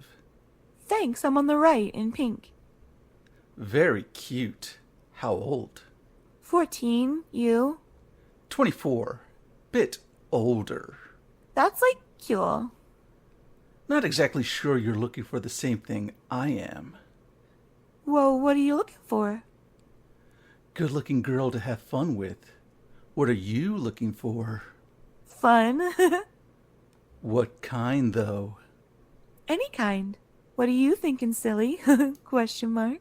Thanks, I'm on the right in pink. Very cute. How old? 14, you? 24. Bit older. That's like cool. Not exactly sure you're looking for the same thing I am. Well, what are you looking for? Good-looking girl to have fun with. What are you looking for? Fun. What kind, though? Any kind. What are you thinking, silly? Question mark.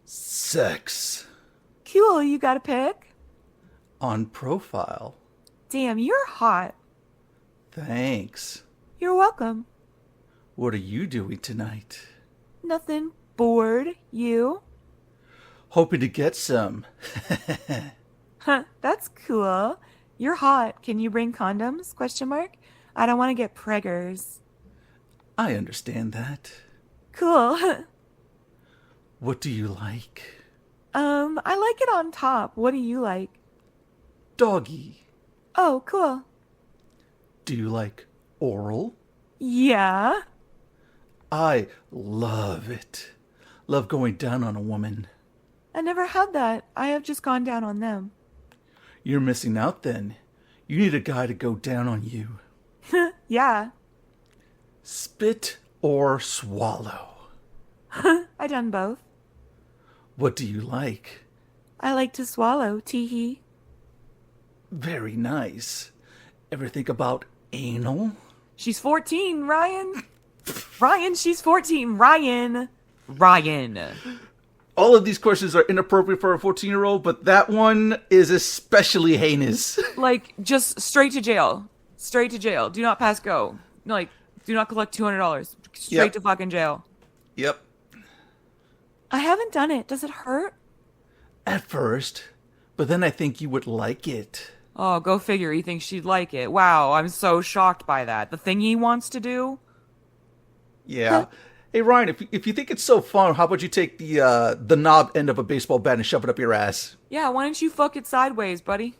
Sex. Cool, you got a pic? On profile. Damn, you're hot. Thanks. You're welcome. What are you doing tonight? Nothing. Bored. You? Hoping to get some. Huh, that's cool. You're hot. Can you bring condoms? Question mark. I don't want to get preggers. I understand that. Cool. What do you like? I like it on top. What do you like? Doggy. Oh, cool. Do you like oral? Yeah. I love it. Love going down on a woman. I never had that. I have just gone down on them. You're missing out then. You need a guy to go down on you. Yeah. Spit or swallow? I done both. What do you like? I like to swallow, tee-hee. Very nice. Ever think about anal? She's 14, Ryan. Ryan, she's 14. Ryan. Ryan. All of these questions are inappropriate for a 14-year-old, but that one is especially heinous. Like, just straight to jail. Straight to jail. Do not pass go. Like, do not collect $200. Straight to fucking jail. Yep. I haven't done it. Does it hurt? At first. But then I think you would like it. Oh, go figure. He thinks she'd like it. Wow, I'm so shocked by that. The thing he wants to do? Yeah. Hey, Ryan, if you think it's so fun, how about you take the knob end of a baseball bat and shove it up your ass? Yeah, why don't you fuck it sideways, buddy?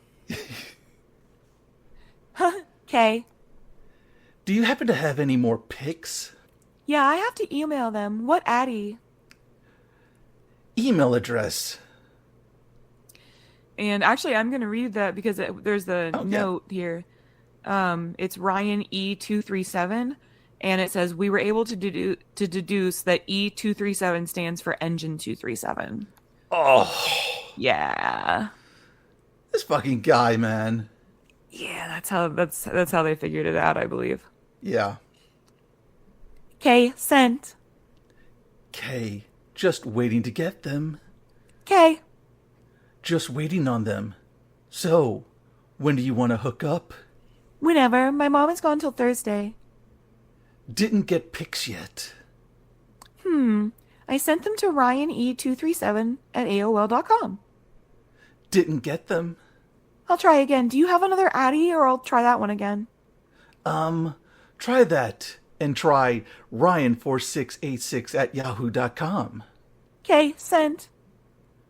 Okay. Do you happen to have any more pics? Yeah, I have to email them. What Addy? Email address. And actually, I'm going to read that because there's the note here. It's Ryan E237, and it says, we were able to deduce that E237 stands for Engine 237. Oh. Yeah. This fucking guy, man. Yeah, that's how they figured it out, I believe. Yeah. Okay, sent. Okay, just waiting to get them. Okay. Just waiting on them. So, when do you want to hook up? Whenever. My mom is gone till Thursday. Didn't get pics yet. I sent them to RyanE237 at AOL.com. Didn't get them. I'll try again. Do you have another Addy, or I'll try that one again? Try that. And try Ryan4686 at yahoo.com. Okay, sent.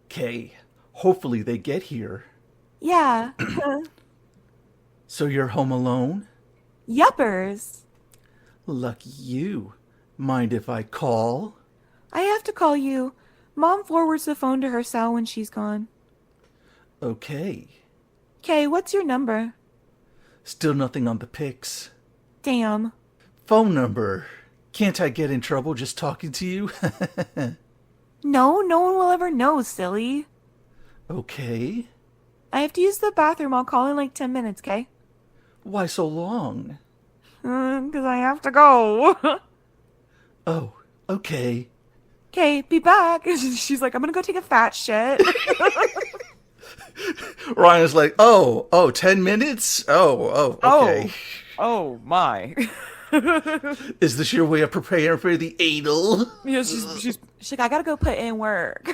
Okay, hopefully they get here. Yeah. So you're home alone? Yuppers. Lucky you. Mind if I call? I have to call you. Mom forwards the phone to her cell when she's gone. Okay. Okay, what's your number? Still nothing on the pics. Damn. Phone number. Can't I get in trouble just talking to you? No, no one will ever know, silly. Okay. I have to use the bathroom. I'll call in like 10 minutes, okay? Why so long? 'Cause I have to go. Oh, okay. Okay, be back. She's like, I'm gonna go take a fat shit. Ryan's like, 10 minutes? Oh, okay. Oh my. Is this your way of preparing for the anal? Yeah, she's like, I gotta go put in work.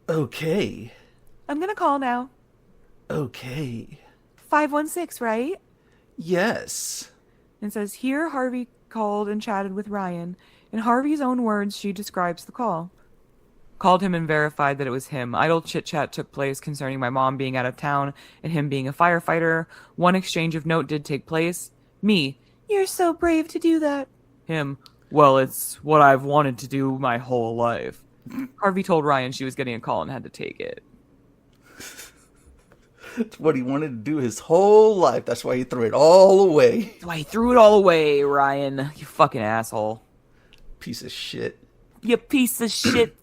Okay. I'm gonna call now. Okay. 516, right? Yes. It says, here Harvey called and chatted with Ryan. In Harvey's own words, she describes the call. Called him and verified that it was him. Idle chit-chat took place concerning my mom being out of town and him being a firefighter. One exchange of note did take place. Me, you're so brave to do that. Him, well, it's what I've wanted to do my whole life. Harvey told Ryan she was getting a call and had to take it. It's what he wanted to do his whole life. That's why he threw it all away. That's why he threw it all away, Ryan. You fucking asshole. Piece of shit. You piece of shit.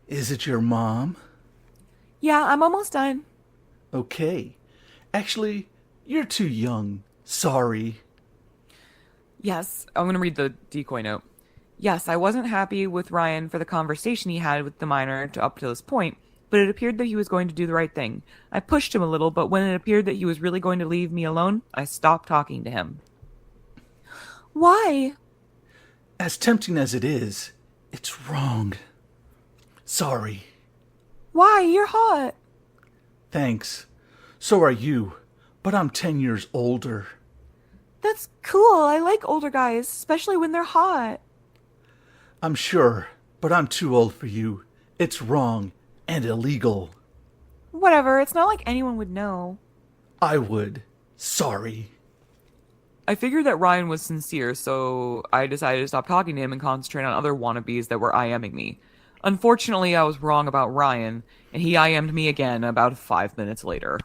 Is it your mom? Yeah, I'm almost done. Okay. Actually, you're too young. Sorry. Yes, I'm going to read the decoy note. Yes, I wasn't happy with Ryan for the conversation he had with the minor up to this point, but it appeared that he was going to do the right thing. I pushed him a little, but when it appeared that he was really going to leave me alone, I stopped talking to him. Why? As tempting as it is, it's wrong. Sorry. Why? You're hot. Thanks. So are you, but I'm 10 years older. That's cool. I like older guys, especially when they're hot. I'm sure, but I'm too old for you. It's wrong and illegal. Whatever, it's not like anyone would know. I would. Sorry. I figured that Ryan was sincere, so I decided to stop talking to him and concentrate on other wannabes that were IMing me. Unfortunately, I was wrong about Ryan, and he IM'd me again about 5 minutes later.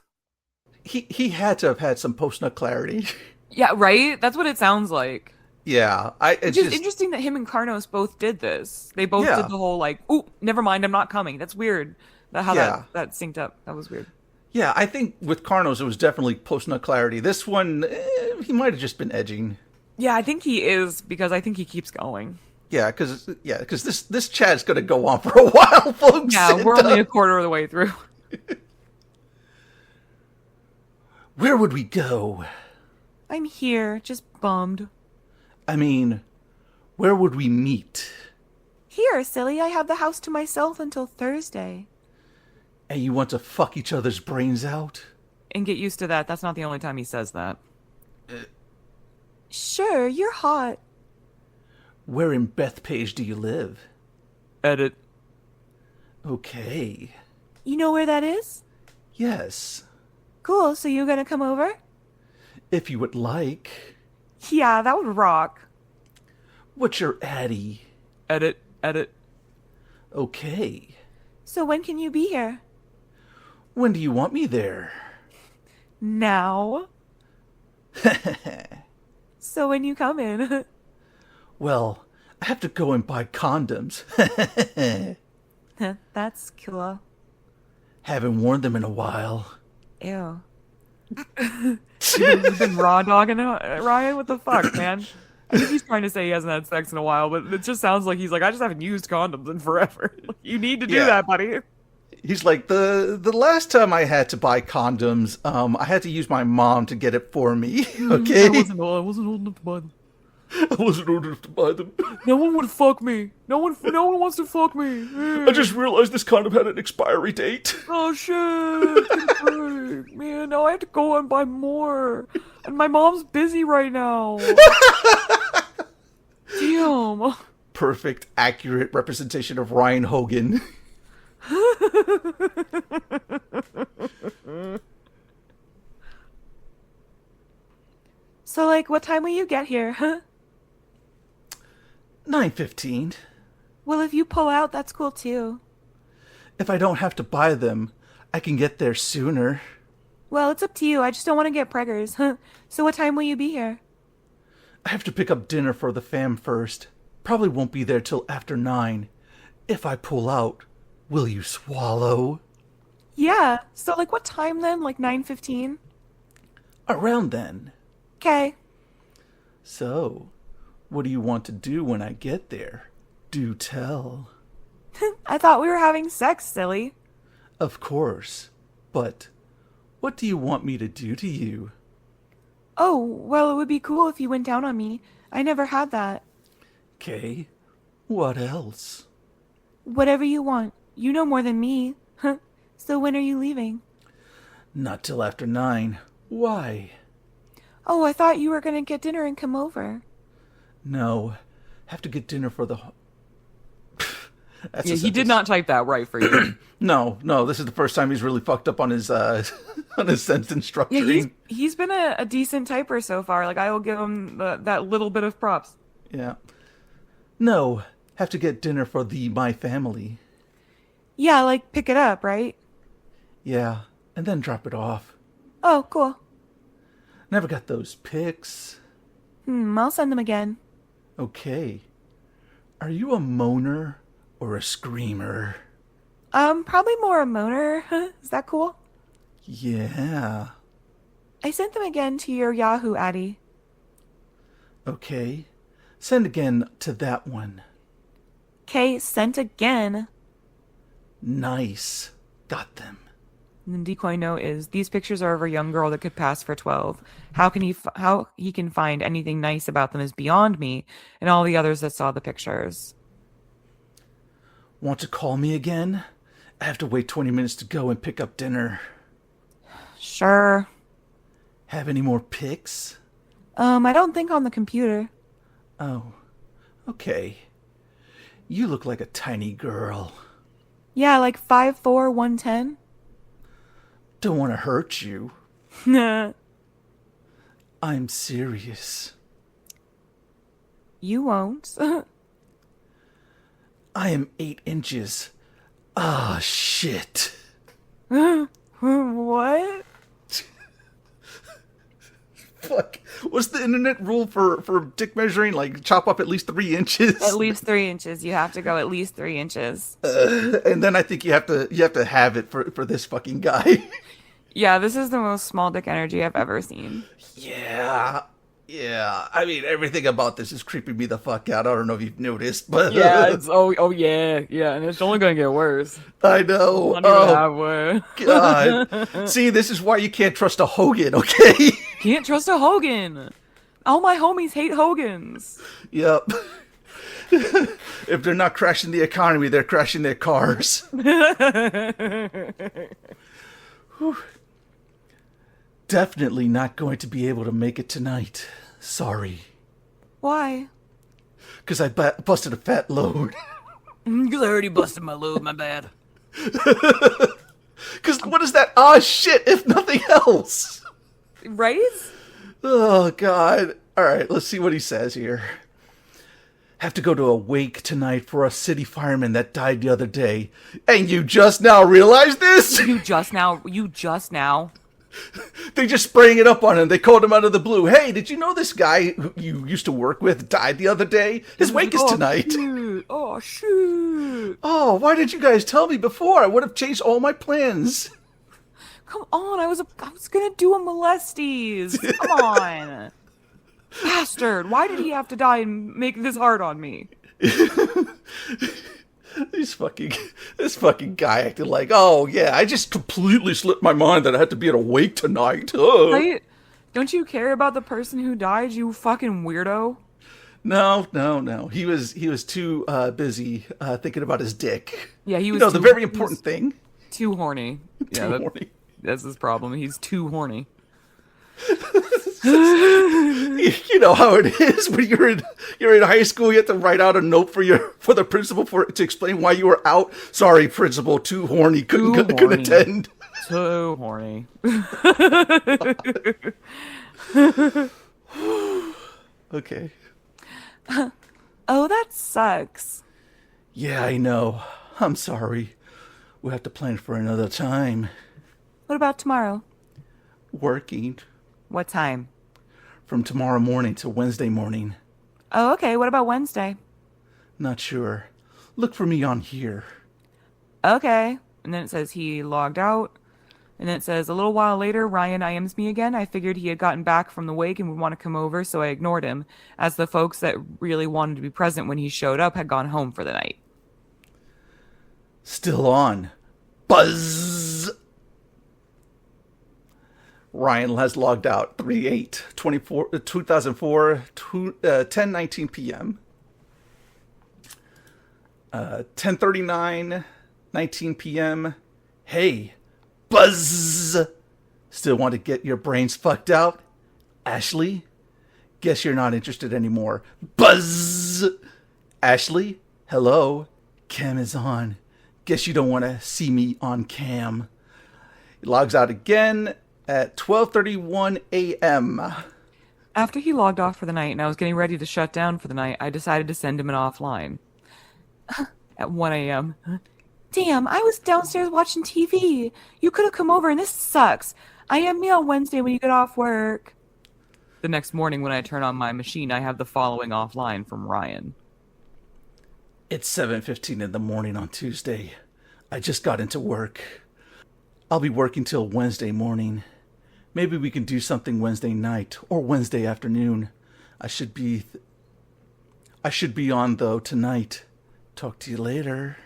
He had to have had some post-nut clarity. Yeah, right? That's what it sounds like. Yeah. It's just interesting that him and Karnos both did this. They both did the whole, like, ooh, never mind, I'm not coming. That's weird. How that synced up. That was weird. Yeah, I think with Karnos, it was definitely post-nut clarity. This one, he might have just been edging. Yeah, I think he is, because I think he keeps going. Yeah, because this chat's going to go on for a while, folks. Yeah, we're only a quarter of the way through. Where would we go? I'm here, just bummed. I mean, where would we meet? Here, silly. I have the house to myself until Thursday. And you want to fuck each other's brains out? And get used to that. That's not the only time he says that. Sure, you're hot. Where in Bethpage do you live? Edit. Okay. You know where that is? Yes. Cool, so you gonna come over? If you would like. Yeah, that would rock. What's your Addy? Edit. Okay. So when can you be here? When do you want me there? Now. So when you come in? Well, I have to go and buy condoms. That's cool. Haven't worn them in a while. Ew. You've been raw dogging Ryan? What the fuck, man? I think he's trying to say he hasn't had sex in a while, but it just sounds like he's like, I just haven't used condoms in forever. You need to do that, buddy. He's like, the last time I had to buy condoms, I had to use my mom to get it for me. Okay? I wasn't old enough to buy them. I wasn't old enough to buy them. No one would fuck me. No one wants to fuck me. I just realized this condom had an expiry date. Oh shit! Man, now I have to go and buy more, and my mom's busy right now. Damn. Perfect, accurate representation of Ryan Hogan. So, like, what time will you get here, huh? 9:15. Well, if you pull out, that's cool too. If I don't have to buy them, I can get there sooner. Well, it's up to you. I just don't want to get preggers, huh? So what time will you be here? I have to pick up dinner for the fam first. Probably won't be there till after 9. If I pull out, will you swallow? Yeah. So, like, what time then? Like 9:15? Around then. 'Kay. So, what do you want to do when I get there? Do tell. I thought we were having sex, silly. Of course. But what do you want me to do to you? Oh, well, it would be cool if you went down on me. I never had that. 'Kay. What else? Whatever you want. You know more than me. So when are you leaving? Not till after 9. Why? Oh, I thought you were going to get dinner and come over. No. Have to get dinner for the... Yeah, he did not type that right for you. No, this is the first time he's really fucked up on his on his sentence structuring. Yeah, he's been a decent typer so far. Like, I will give him that little bit of props. Yeah. No, have to get dinner for my family. Yeah, like, pick it up, right? Yeah, and then drop it off. Oh, cool. Never got those pics. I'll send them again. Okay. Are you a moaner or a screamer? Probably more a moaner. Is that cool? Yeah. I sent them again to your Yahoo Addy. Okay. Send again to that one. Okay, sent again. Nice. Got them. And the decoy note is, these pictures are of a young girl that could pass for 12. How he can find anything nice about them is beyond me and all the others that saw the pictures. Want to call me again? I have to wait 20 minutes to go and pick up dinner. Sure. Have any more pics? I don't think on the computer. Oh, okay. You look like a tiny girl. Yeah, like 5'4", 110. Don't want to hurt you. Nah. I'm serious. You won't. I am 8 inches. Ah, shit. What? Fuck. What's the internet rule for dick measuring? Like, chop up at least 3 inches? At least 3 inches. You have to go at least 3 inches. And then I think you have to have it for this fucking guy. Yeah, this is the most small dick energy I've ever seen. Yeah. I mean, everything about this is creeping me the fuck out. I don't know if you've noticed, but yeah, it's yeah, and it's only gonna get worse. I know. God. See, this is why you can't trust a Hogan, okay? Can't trust a Hogan. All my homies hate Hogans. Yep. If they're not crashing the economy, they're crashing their cars. definitely not going to be able to make it tonight. Sorry. Why? Because I busted a fat load. Because I already busted my load, my bad. Because what is that shit if nothing else? Right? Oh, God. All right, let's see what he says here. Have to go to a wake tonight for a city fireman that died the other day. And you just now realized this? You just now? They just spraying it up on him. They called him out of the blue. Hey, did you know this guy who you used to work with died the other day? His wake is tonight. Shoot. Oh, shoot. Oh, why did you guys tell me before? I would have changed all my plans. Come on, I was gonna do a molesties. Come on. Bastard, why did he have to die and make this hard on me? This fucking guy acted like, oh yeah, I just completely slipped my mind that I had to be at a wake tonight. Right? Don't you care about the person who died, you fucking weirdo? No. He was too busy thinking about his dick. Yeah, he was. The very important thing. Too horny. Horny. That's his problem. He's too horny. You know how it is when you're in high school. You have to write out a note for the principal to explain why you were out. Sorry, principal, too horny, couldn't attend. Too horny. Okay. Oh, that sucks. Yeah, I know. I'm sorry. We'll have to plan for another time. What about tomorrow? Working. What time? From tomorrow morning to Wednesday morning. Oh, okay. What about Wednesday? Not sure. Look for me on here. Okay. And then it says he logged out. And then it says, a little while later, Ryan IMs me again. I figured he had gotten back from the wake and would want to come over, so I ignored him, as the folks that really wanted to be present when he showed up had gone home for the night. Still on. Buzz! Ryan has logged out 3/8/2004, 10:19 p.m. 10:39, 19 p.m. Hey, buzz! Still want to get your brains fucked out? Ashley? Guess you're not interested anymore. Buzz! Ashley? Hello? Cam is on. Guess you don't want to see me on cam. He logs out again at 12:31 a.m. After he logged off for the night and I was getting ready to shut down for the night, I decided to send him an offline. At 1 a.m. Damn, I was downstairs watching TV. You could have come over and this sucks. I am me on Wednesday when you get off work. The next morning when I turn on my machine, I have the following offline from Ryan. It's 7:15 in the morning on Tuesday. I just got into work. I'll be working till Wednesday morning. Maybe we can do something Wednesday night or Wednesday afternoon. I should be on though tonight. Talk to you later.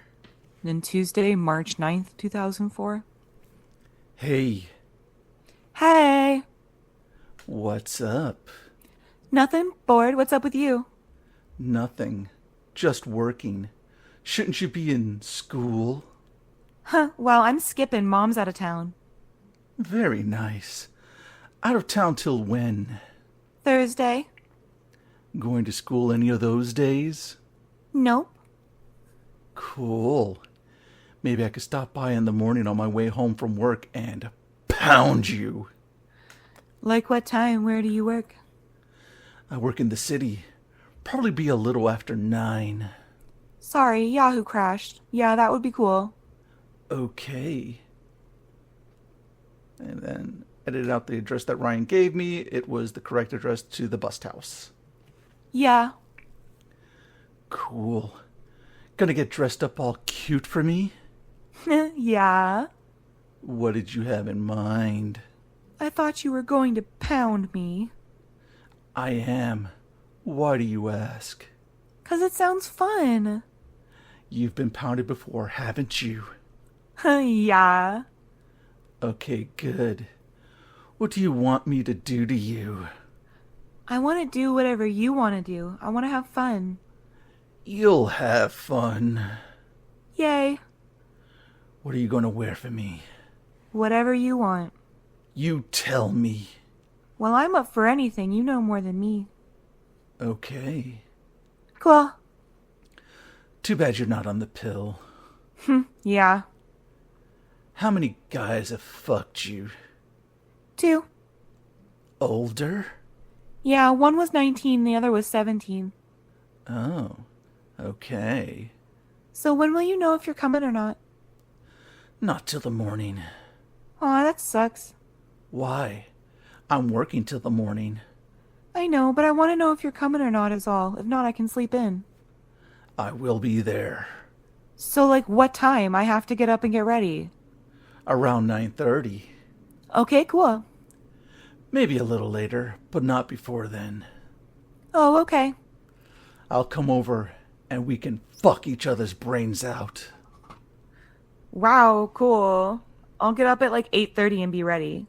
Then Tuesday, March 9th, 2004. Hey. Hey. What's up? Nothing. Bored. What's up with you? Nothing. Just working. Shouldn't you be in school? Huh. Well, I'm skipping. Mom's out of town. Very nice. Out of town till when? Thursday. Going to school any of those days? Nope. Cool. Maybe I could stop by in the morning on my way home from work and pound you. Like what time? Where do you work? I work in the city. Probably be a little after 9. Sorry, Yahoo crashed. Yeah, that would be cool. Okay. And then edited out the address that Ryan gave me. It was the correct address to the bust house. Yeah. Cool. Gonna get dressed up all cute for me? Yeah. What did you have in mind? I thought you were going to pound me. I am. Why do you ask? 'Cause it sounds fun. You've been pounded before, haven't you? Yeah. Okay, good. What do you want me to do to you? I want to do whatever you want to do. I want to have fun. You'll have fun. Yay. What are you going to wear for me? Whatever you want. You tell me. Well, I'm up for anything. You know more than me. Okay. Cool. Too bad you're not on the pill. Yeah. How many guys have fucked you? 2. Older? Yeah, one was 19, the other was 17. Oh, okay. So when will you know if you're coming or not? Not till the morning. Aw, that sucks. Why? I'm working till the morning. I know, but I want to know if you're coming or not is all. If not, I can sleep in. I will be there. So, like, what time? I have to get up and get ready. Around 9:30. Okay, cool. Maybe a little later, but not before then. Oh, okay. I'll come over and we can fuck each other's brains out. Wow, cool. I'll get up at like 8:30 and be ready.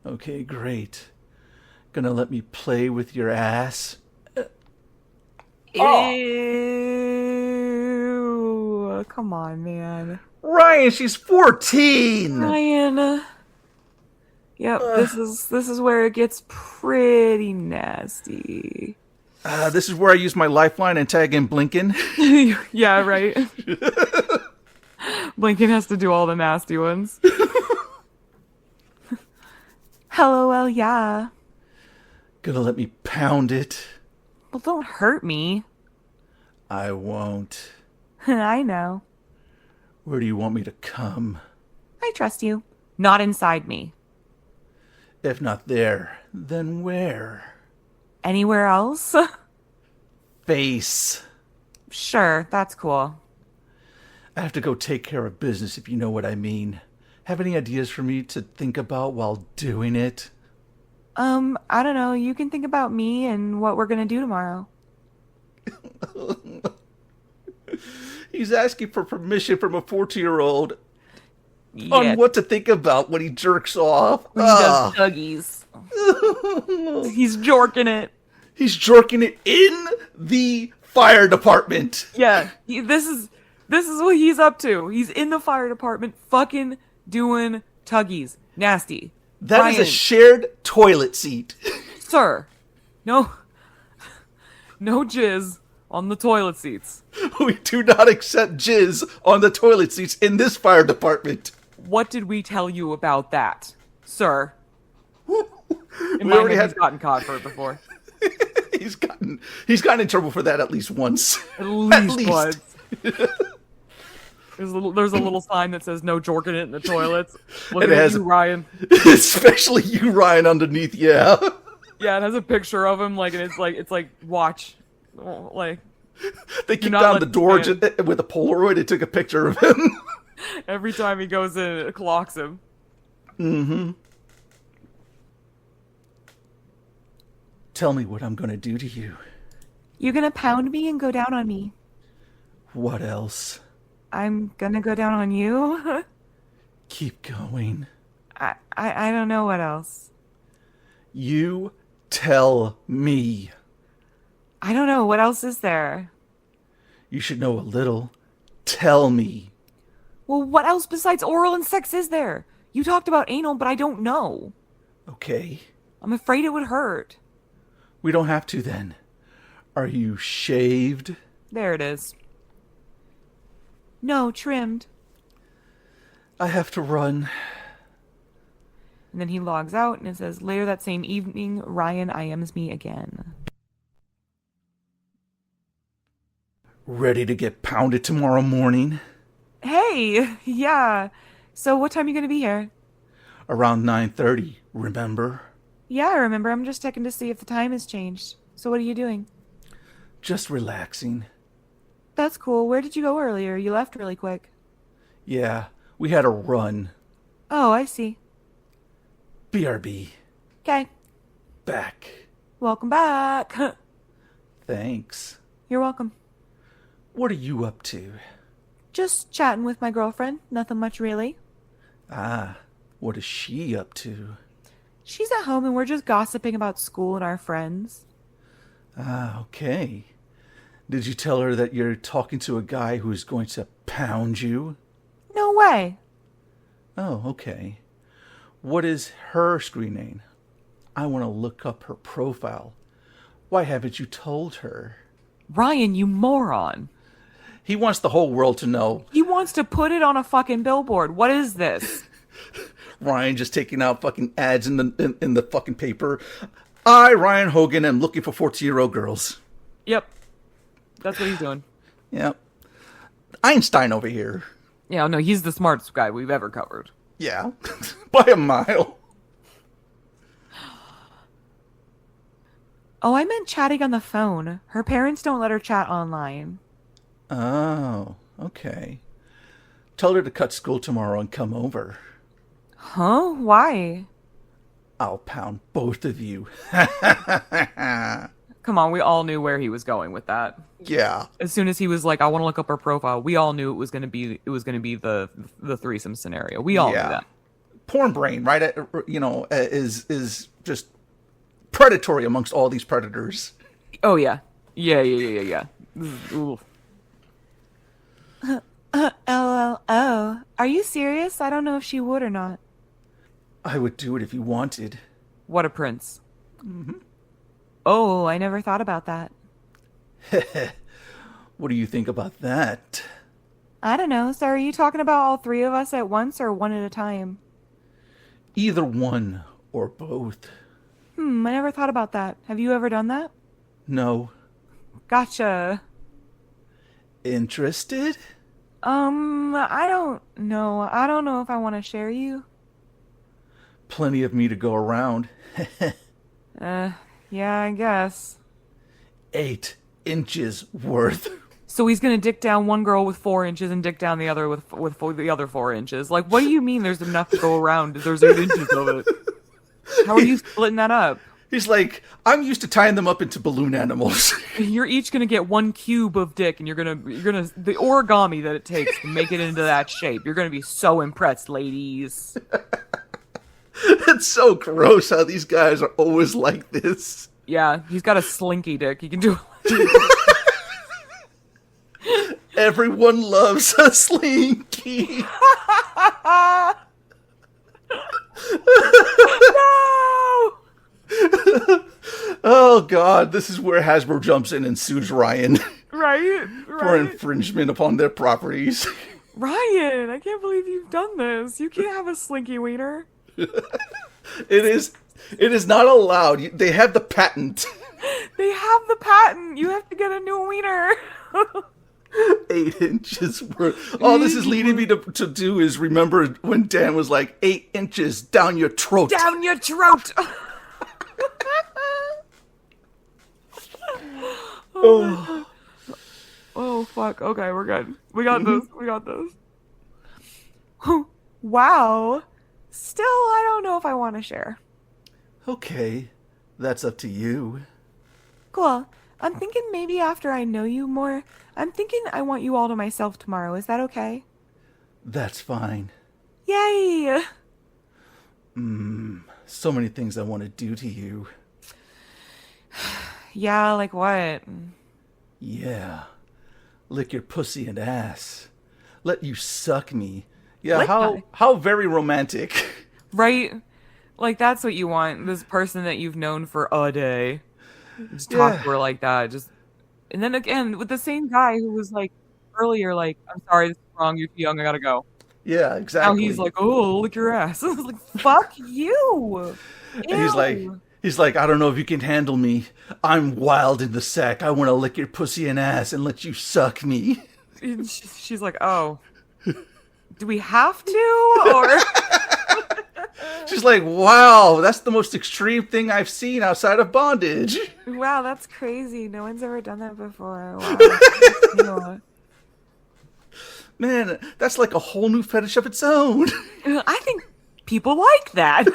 Okay, great. Gonna let me play with your ass? Ew. Come on, man. Ryan, she's 14! Ryan. Yep, this is where it gets pretty nasty. This is where I use my lifeline and tag in Blinken. Yeah, right. Blinken has to do all the nasty ones. LOL, yeah. Gonna let me pound it? Well, don't hurt me. I won't. I know. Where do you want me to come? I trust you. Not inside me. If not there, then where? Anywhere else? Face. Sure, that's cool. I have to go take care of business, if you know what I mean. Have any ideas for me to think about while doing it? I don't know. You can think about me and what we're gonna do tomorrow. He's asking for permission from a 14-year-old on what to think about when he jerks off. When he does tuggies. He's jorking it. He's jorking it in the fire department. Yeah, this is what he's up to. He's in the fire department fucking doing tuggies. Nasty. That is a shared toilet seat. Sir, no jizz on the toilet seats. We do not accept jizz on the toilet seats in this fire department. What did we tell you about that, sir? In We my already head, had- he's gotten caught for it before. He's gotten in trouble for that at least once. At least once. There's a little sign that says "No jorking it in the toilets." Look It at has- you, Ryan. Especially you, Ryan, underneath. Yeah. Yeah, it has a picture of him, like, and it's like watch, like. They kicked down the door with a Polaroid. It took a picture of him. Every time he goes in, it clocks him. Mm-hmm. Tell me what I'm gonna do to you. You're gonna pound me and go down on me. What else? I'm gonna go down on you. Keep going. I don't know what else. You tell me. I don't know. What else is there? You should know a little. Tell me. Well, what else besides oral and sex is there? You talked about anal, but I don't know. Okay. I'm afraid it would hurt. We don't have to then. Are you shaved? There it is. No, trimmed. I have to run. And then he logs out and it says, later that same evening, Ryan IMs me again. Ready to get pounded tomorrow morning? Hey, yeah. So what time are you going to be here? Around 9:30, remember? Yeah, I remember. I'm just checking to see if the time has changed. So what are you doing? Just relaxing. That's cool. Where did you go earlier? You left really quick. Yeah, we had a run. Oh, I see. BRB. Okay. Back. Welcome back. Thanks. You're welcome. What are you up to? Just chatting with my girlfriend. Nothing much, really. Ah, what is she up to? She's at home and we're just gossiping about school and our friends. Ah, okay. Did you tell her that you're talking to a guy who's going to pound you? No way. Oh, okay. What is her screen name? I want to look up her profile. Why haven't you told her? Ryan, you moron. He wants the whole world to know. He wants to put it on a fucking billboard. What is this? Ryan just taking out fucking ads in the fucking paper. I, Ryan Hogan, am looking for 14-year-old girls. Yep. That's what he's doing. Yep. Einstein over here. Yeah, no, he's the smartest guy we've ever covered. Yeah. By a mile. Oh, I meant chatting on the phone. Her parents don't let her chat online. Oh, okay. Tell her to cut school tomorrow and come over. Huh? Why? I'll pound both of you. Come on, we all knew where he was going with that. Yeah. As soon as he was like, I want to look up her profile, we all knew it was gonna be the threesome scenario. We all knew that. Porn brain, right? Is just predatory amongst all these predators. Oh yeah. Yeah. Ooh. LOL. Are you serious? I don't know if she would or not. I would do it if you wanted. What a prince. Mm-hmm. Oh, I never thought about that. What do you think about that? I don't know. So are you talking about all three of us at once or one at a time? Either one or both. I never thought about that. Have you ever done that? No. Gotcha. Interested? I don't know. I don't know if I want to share you. Plenty of me to go around. Yeah, I guess. 8 inches worth. So he's gonna dick down one girl with 4 inches and dick down the other with the other 4 inches. Like, what do you mean there's enough to go around? There's 8 inches of it. How are you splitting that up? He's like, I'm used to tying them up into balloon animals. You're each gonna get 1 cube of dick, and you're gonna the origami that it takes to make it into that shape. You're gonna be so impressed, ladies. It's so gross how these guys are always like this. Yeah, he's got a slinky dick. He can do. Everyone loves a slinky. No! Oh God, this is where Hasbro jumps in and sues Ryan. Right. For infringement upon their properties. Ryan, I can't believe you've done this. You can't have a slinky wiener. It is not allowed. They have the patent. They have the patent. You have to get a new wiener. 8 inches worth. All this is leading me to do is remember when Dan was like, 8 inches down your throat. Down your throat. Oh fuck. Okay, we're good. We got this. We got this. Wow. Still, I don't know if I want to share. Okay, that's up to you. Cool. I'm thinking maybe after I know you more, I'm thinking I want you all to myself tomorrow. Is that okay? That's fine. Yay! So many things I want to do to you. Yeah, like what? Yeah. Lick your pussy and ass. Let you suck me. Yeah, how very romantic. Right? Like, that's what you want. This person that you've known for a day. Just talk to her like that. And then again, with the same guy who was like, earlier, like, I'm sorry, this is wrong, you're too young, I gotta go. Yeah, exactly. Now he's like, oh, lick your ass. I was like, fuck you. And he's like, I don't know if you can handle me. I'm wild in the sack. I want to lick your pussy and ass and let you suck me. And she's like, oh, do we have to? Or she's like, wow, that's the most extreme thing I've seen outside of bondage. Wow, that's crazy. No one's ever done that before. Wow. Man, that's like a whole new fetish of its own. I think people like that.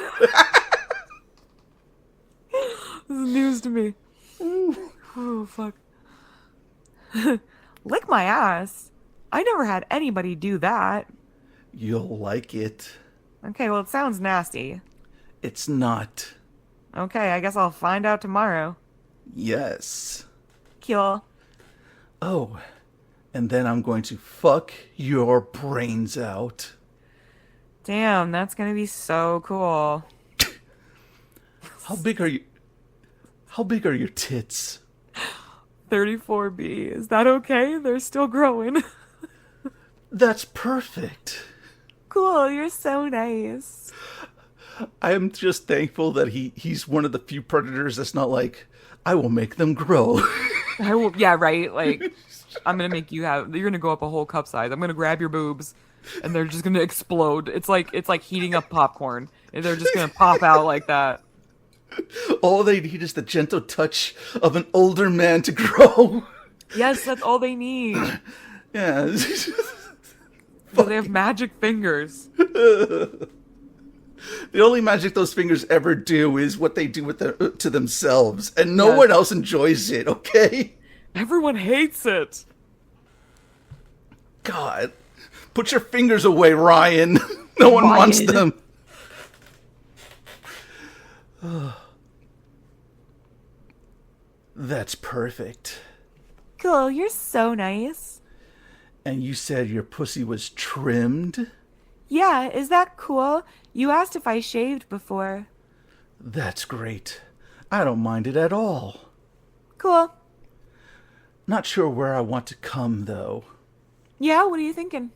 This is news to me. Oh, fuck. Lick my ass? I never had anybody do that. You'll like it. Okay, well, it sounds nasty. It's not. Okay, I guess I'll find out tomorrow. Yes. Cool. Oh, and then I'm going to fuck your brains out. Damn, that's gonna be so cool. How big are you? How big are your tits? 34B. Is that okay? They're still growing. That's perfect. Cool, you're so nice. I am just thankful that he's one of the few predators that's not like, I will make them grow. I will, yeah, right? Like, I'm gonna make you you're gonna go up a whole cup size. I'm gonna grab your boobs, and they're just gonna explode. It's like heating up popcorn. And they're just gonna pop out like that. All they need is the gentle touch of an older man to grow. Yes, that's all they need. Yeah. So they have magic fingers. The only magic those fingers ever do is what they do with to themselves, and no one else enjoys it, okay? Everyone hates it. God. Put your fingers away, Ryan. No one wants them. That's perfect. Cool, you're so nice. And you said your pussy was trimmed? Yeah, is that cool? You asked if I shaved before. That's great. I don't mind it at all. Cool. Not sure where I want to come, though. Yeah, what are you thinking?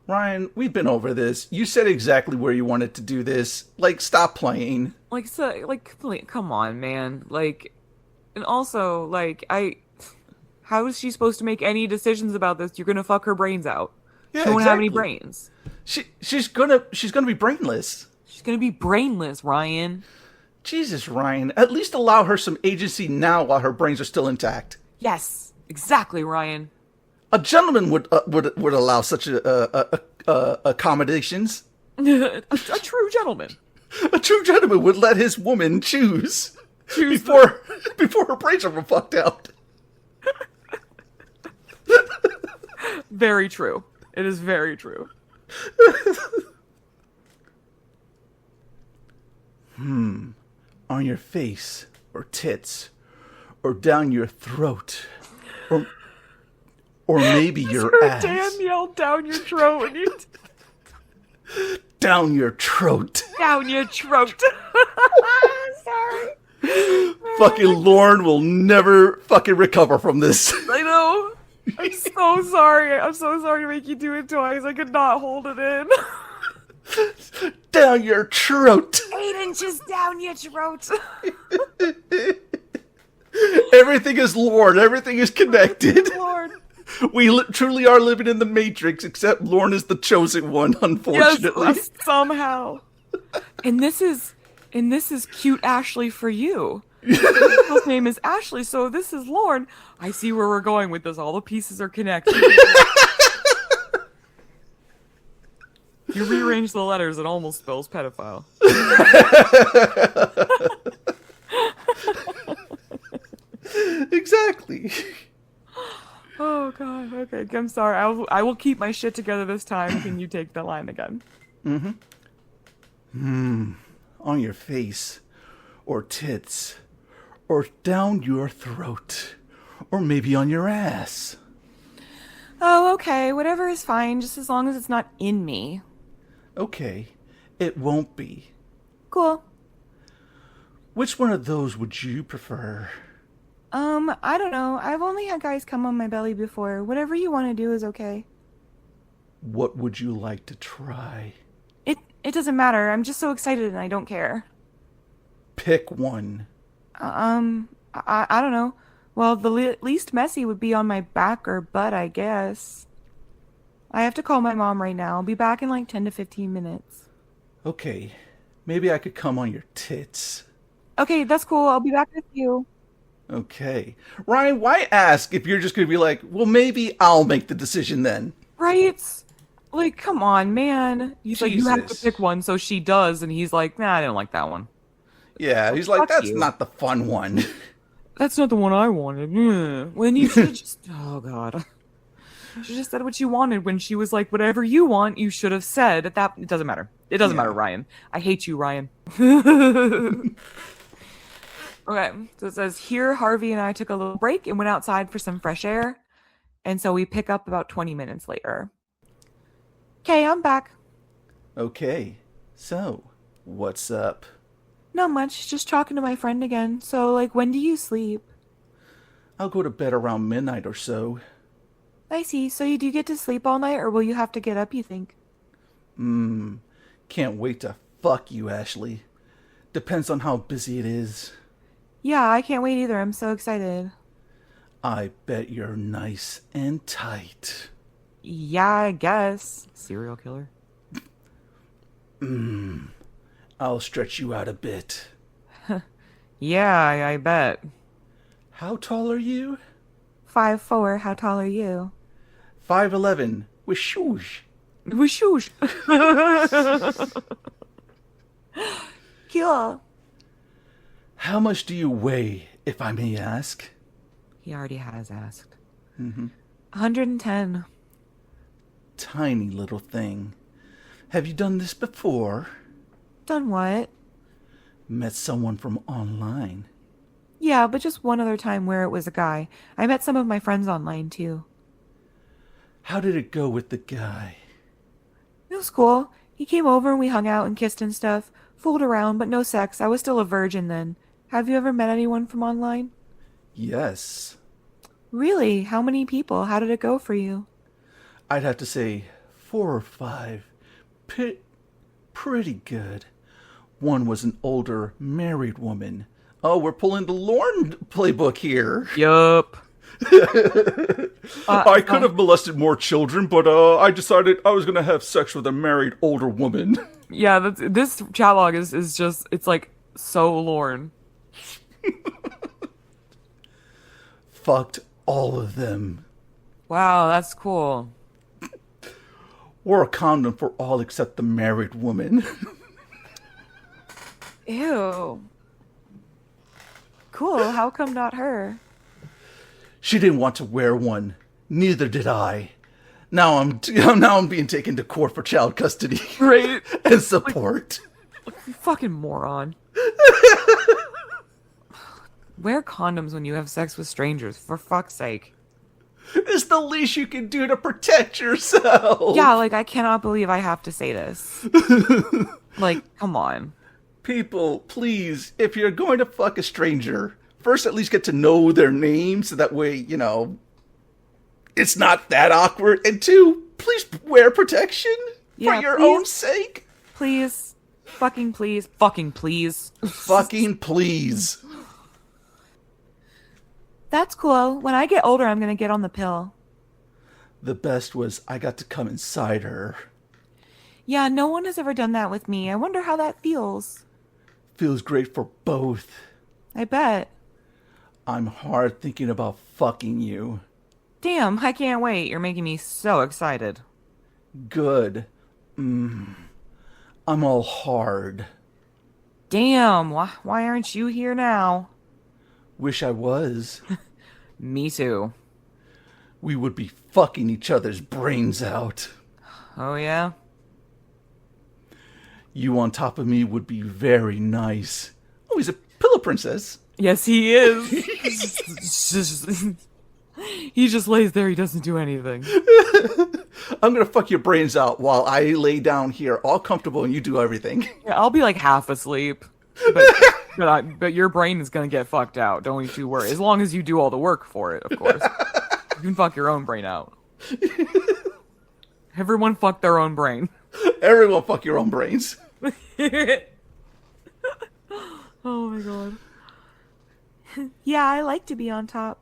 Ryan, we've been over this. You said exactly where you wanted to do this. Like, stop playing. Come on, man. And also, how is she supposed to make any decisions about this? You're gonna fuck her brains out. Yeah, she won't have any brains. She's gonna be brainless. She's gonna be brainless, Ryan. Jesus, Ryan. At least allow her some agency now while her brains are still intact. Yes, exactly, Ryan. A gentleman would allow such accommodations. A true gentleman. A true gentleman would let his woman choose before her brains are fucked out. Very true. It is very true. On your face, or tits, or down your throat, or maybe your ass. Dan yelled down your throat when you... Down your throat. Down your throat. Sorry. Fucking Lauren will never fucking recover from this. I know. I'm so sorry. I'm so sorry to make you do it twice. I could not hold it in. Down your throat. 8 inches down your throat. Everything is Lauren. Everything is connected. Lord. We truly are living in the Matrix, except Lauren is the chosen one, unfortunately. Yes, somehow. And this is cute Ashley for you. His name is Ashley, so this is Lauren. I see where we're going with this. All the pieces are connected. You rearrange the letters, it almost spells pedophile. Exactly. Oh god, okay, I'm sorry. I will keep my shit together this time. Can you take the line again? On your face, or tits, or down your throat, or maybe on your ass. Oh, okay, whatever is fine, just as long as it's not in me. Okay, it won't be. Cool. Which one of those would you prefer? I don't know. I've only had guys come on my belly before. Whatever you want to do is okay. What would you like to try? It doesn't matter. I'm just so excited and I don't care. Pick one. I don't know. Well, the least messy would be on my back or butt, I guess. I have to call my mom right now. I'll be back in like 10 to 15 minutes. Okay, maybe I could come on your tits. Okay, that's cool. I'll be back with you. Okay. Ryan, why ask if you're just going to be like, well, maybe I'll make the decision then? Right? Like, come on, man. He's like, you have to pick one, so she does, and he's like, nah, I didn't like that one. Yeah, he's like, that's not the fun one. That's not the one I wanted. When you should have just... Oh, God. You should have just said what you wanted when she was like, whatever you want, you should have said. It doesn't matter. It doesn't matter, Ryan. I hate you, Ryan. Okay, so it says, here, Harvey and I took a little break and went outside for some fresh air. And so we pick up about 20 minutes later. Okay, I'm back. Okay, so, what's up? Not much, just talking to my friend again. So, like, when do you sleep? I'll go to bed around midnight or so. I see. So you do get to sleep all night, or will you have to get up, you think? Can't wait to fuck you, Ashley. Depends on how busy it is. Yeah, I can't wait either. I'm so excited. I bet you're nice and tight. Yeah, I guess. Serial killer? I'll stretch you out a bit. Yeah, I bet. How tall are you? 5'4". How tall are you? 5'11", with shoes. Whoosh. Cool. How much do you weigh, if I may ask? He already has asked. 110. Tiny little thing. Have you done this before? Done what? Met someone from online. Yeah, but just one other time where it was a guy. I met some of my friends online, too. How did it go with the guy? It was cool. He came over and we hung out and kissed and stuff. Fooled around, but no sex. I was still a virgin then. Have you ever met anyone from online? Yes. Really? How many people? How did it go for you? I'd have to say 4 or 5. Pretty good. One was an older, married woman. Oh, we're pulling the Lorne playbook here. Yup. I could have molested more children, but I decided I was going to have sex with a married, older woman. Yeah, this chatlog is just, it's like so Lorne. Fucked all of them. Wow, that's cool. Wore a condom for all except the married woman. Ew. Cool, how come not her? She didn't want to wear one. Neither did I. Now I'm being taken to court for child custody. Right. And support. You fucking moron. Wear condoms when you have sex with strangers, for fuck's sake. It's the least you can do to protect yourself. Yeah, like, I cannot believe I have to say this. Like, come on. People, please, if you're going to fuck a stranger, first at least get to know their name so that way, you know, it's not that awkward. And 2, please wear protection for your own sake. Please. Fucking please. Fucking please. Fucking please. That's cool. When I get older, I'm gonna get on the pill. The best was I got to come inside her. Yeah, no one has ever done that with me. I wonder how that feels. Feels great for both. I bet. I'm hard thinking about fucking you. Damn, I can't wait. You're making me so excited. Good. I'm all hard. Damn, why aren't you here now? Wish I was. Me too. We would be fucking each other's brains out. Oh, yeah? You on top of me would be very nice. Oh, he's a pillow princess. Yes, he is. He just lays there. He doesn't do anything. I'm going to fuck your brains out while I lay down here all comfortable and you do everything. Yeah, I'll be like half asleep. But your brain is going to get fucked out. Don't you worry. As long as you do all the work for it, of course. You can fuck your own brain out. Everyone fuck their own brain. Everyone fuck your own brains. Oh my god. Yeah, I like to be on top.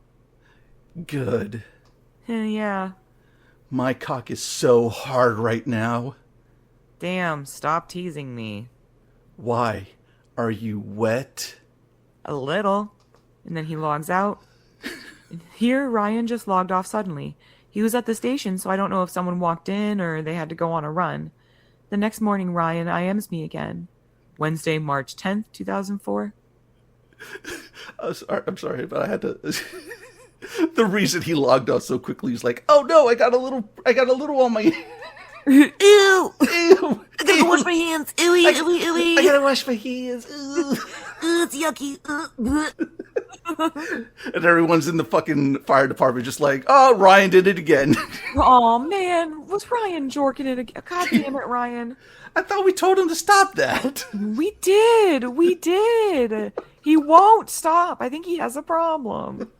Good. Yeah. My cock is so hard right now. Damn, stop teasing me. Why? Are you wet? A little. And then he logs out. Here, Ryan just logged off suddenly. He was at the station, so I don't know if someone walked in or they had to go on a run. The next morning, Ryan IMs me again. Wednesday, March 10th, 2004. I'm sorry, but I had to... The reason he logged off so quickly is like, oh no, I got a little on my... Ew! Ew! I gotta wash my hands. Ewy, ewy, ewy. I gotta wash my hands. It's yucky. And everyone's in the fucking fire department just like, oh, Ryan did it again. Oh man, was Ryan jorking it again? God damn it, Ryan. I thought we told him to stop that. We did. He won't stop. I think he has a problem.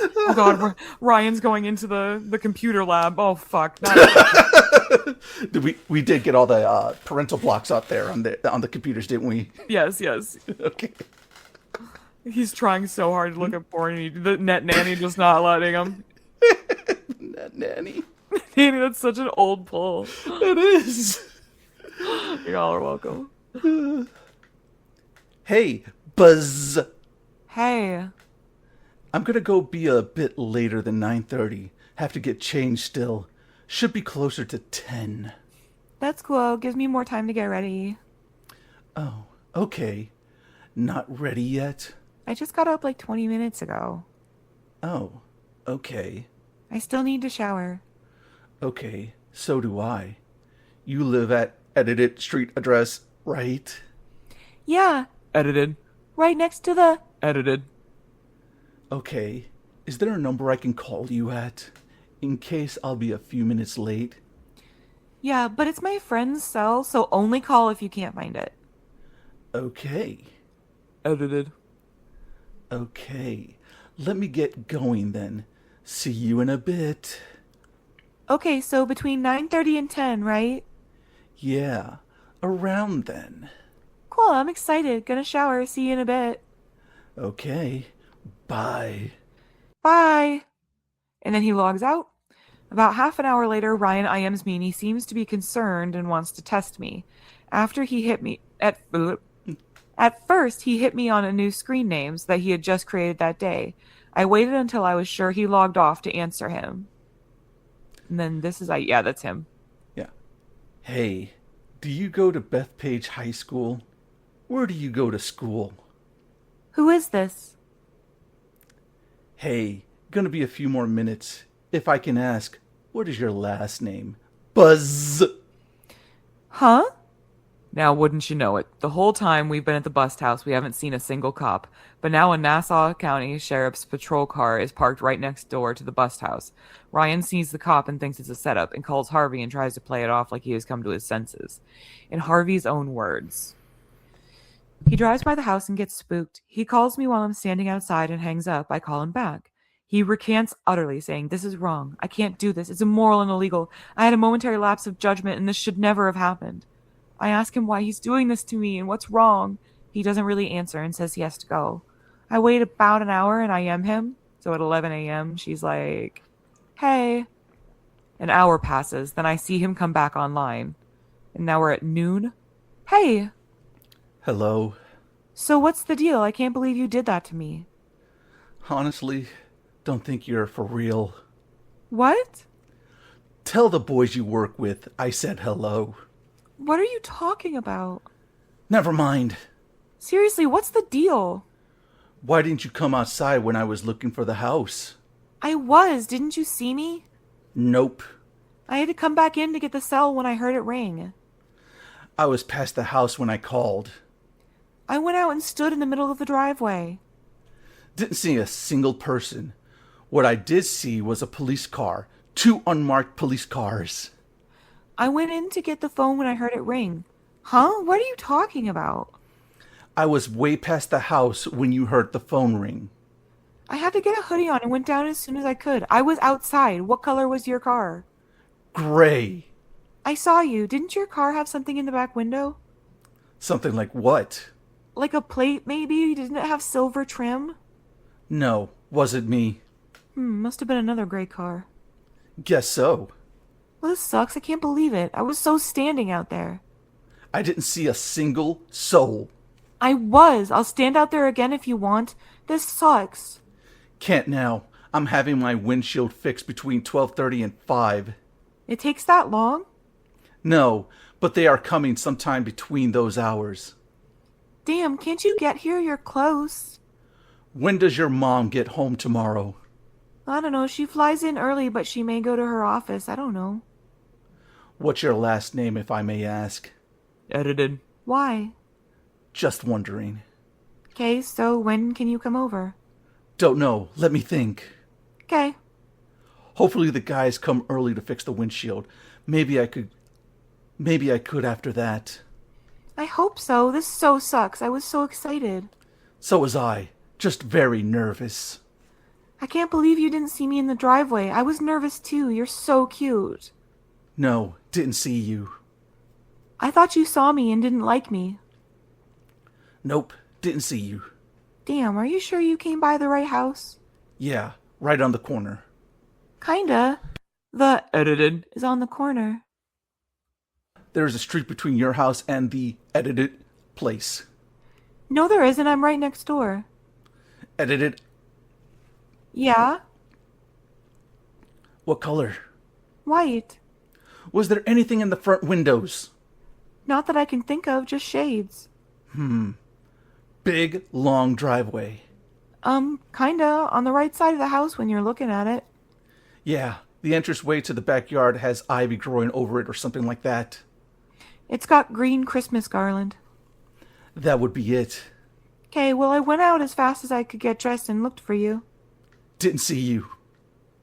Oh god, Ryan's going into the computer lab. Oh fuck. We did get all the parental blocks up there on the computers, didn't we? Yes. Okay. He's trying so hard to look at porn, and the net nanny just not letting him. Net nanny. Nanny, that's such an old pull. It is. Y'all are welcome. Hey, Buzz. Hey. I'm gonna go be a bit later than 9:30. Have to get changed still. Should be closer to 10. That's cool. Gives me more time to get ready. Oh, okay. Not ready yet? I just got up like 20 minutes ago. Oh, okay. I still need to shower. Okay, so do I. You live at edited street address, right? Yeah. Edited. Right next to the... Edited. Okay. Is there a number I can call you at? In case I'll be a few minutes late? Yeah, but it's my friend's cell, so only call if you can't find it. Okay. Edited. Okay. Let me get going then. See you in a bit. Okay, so between 9:30 and 10, right? Yeah, around then. Cool, I'm excited. Gonna shower. See you in a bit. Okay. Bye. Bye. And then he logs out. About half an hour later, Ryan IMs me and he seems to be concerned and wants to test me. After he hit me at first, he hit me on a new screen names that he had just created that day. I waited until I was sure he logged off to answer him. And then this is yeah, that's him. Yeah. Hey, do you go to Bethpage High School? Where do you go to school? Who is this? Hey, gonna be a few more minutes. If I can ask, what is your last name? Buzz. Huh? Now, wouldn't you know it, the whole time we've been at the bust house, we haven't seen a single cop. But now a Nassau County Sheriff's patrol car is parked right next door to the bust house. Ryan sees the cop and thinks it's a setup and calls Harvey and tries to play it off like he has come to his senses. In Harvey's own words. He drives by the house and gets spooked. He calls me while I'm standing outside and hangs up. I call him back. He recants utterly, saying, "This is wrong. I can't do this. It's immoral and illegal. I had a momentary lapse of judgment and this should never have happened." I ask him why he's doing this to me and what's wrong. He doesn't really answer and says he has to go. I wait about an hour and I IM him. So at 11 a.m., she's like, "Hey." An hour passes. Then I see him come back online. And now we're at noon. "Hey." Hello. "So what's the deal? I can't believe you did that to me." Honestly, don't think you're for real. "What?" Tell the boys you work with I said hello. "What are you talking about?" Never mind. "Seriously, what's the deal?" Why didn't you come outside when I was looking for the house? "I was. Didn't you see me?" Nope. "I had to come back in to get the cell when I heard it ring." I was past the house when I called. "I went out and stood in the middle of the driveway." Didn't see a single person. What I did see was a police car. 2 unmarked police cars. "I went in to get the phone when I heard it ring." "Huh? What are you talking about?" I was way past the house when you heard the phone ring. "I had to get a hoodie on and went down as soon as I could. I was outside. What color was your car?" Gray. "I saw you. Didn't your car have something in the back window?" Something like what? "Like a plate, maybe? Didn't it have silver trim?" No, wasn't me. Must have been another gray car." Guess so. "Well, this sucks. I can't believe it. I was so standing out there." I didn't see a single soul. "I was. I'll stand out there again if you want. This sucks." Can't now. I'm having my windshield fixed between 12:30 and 5. "It takes that long?" No, but they are coming sometime between those hours. "Damn, can't you get here? You're close." When does your mom get home tomorrow? "I don't know. She flies in early, but she may go to her office. I don't know." What's your last name, if I may ask? Edited. "Why?" Just wondering. "Okay, so when can you come over?" Don't know. Let me think. Okay. Hopefully the guys come early to fix the windshield. Maybe I could after that. I hope so. This so sucks. I was so excited. So was I. Just very nervous. I can't believe you didn't see me in the driveway. I was nervous too. You're so cute. No, didn't see you. I thought you saw me and didn't like me. Nope, didn't see you. Damn, are you sure you came by the right house? Yeah, right on the corner. Kinda. The edited is on the corner. There's a street between your house and the edited place. No, there isn't. I'm right next door. Edited? Yeah? What color? White. Was there anything in the front windows? Not that I can think of, just shades. Big, long driveway. Kinda. On the right side of the house when you're looking at it. Yeah, the entranceway to the backyard has ivy growing over it or something like that. It's got green Christmas garland. That would be it. Okay, well, I went out as fast as I could get dressed and looked for you. Didn't see you.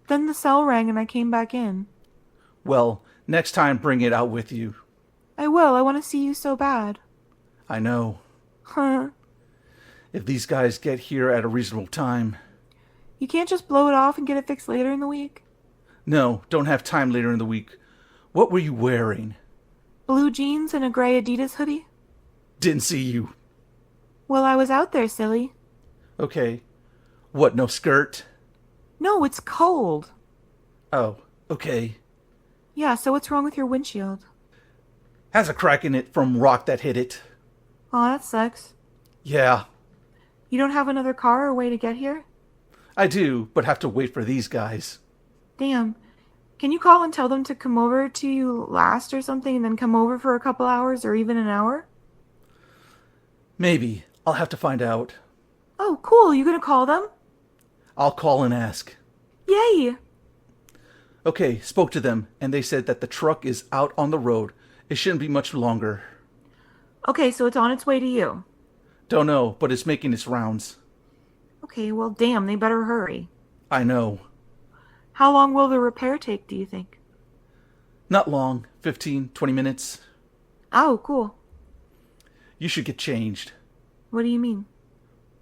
Then the cell rang and I came back in. Well, next time bring it out with you. I will. I want to see you so bad. I know. Huh. If these guys get here at a reasonable time. You can't just blow it off and get it fixed later in the week? No, don't have time later in the week. What were you wearing? Blue jeans and a gray Adidas hoodie? Didn't see you. Well, I was out there, silly. Okay. What, no skirt? No, it's cold. Oh, okay. Yeah, so what's wrong with your windshield? Has a crack in it from rock that hit it. Aw, that sucks. Yeah. You don't have another car or way to get here? I do, but have to wait for these guys. Damn. Can you call and tell them to come over to you last or something and then come over for a couple hours or even an hour? Maybe. I'll have to find out. Oh, cool. You gonna call them? I'll call and ask. Yay! Okay, spoke to them, and they said that the truck is out on the road. It shouldn't be much longer. Okay, so it's on its way to you. Don't know, but it's making its rounds. Okay, well, damn, they better hurry. I know. How long will the repair take, do you think? Not long. 15, 20 minutes. Oh, cool. You should get changed. What do you mean?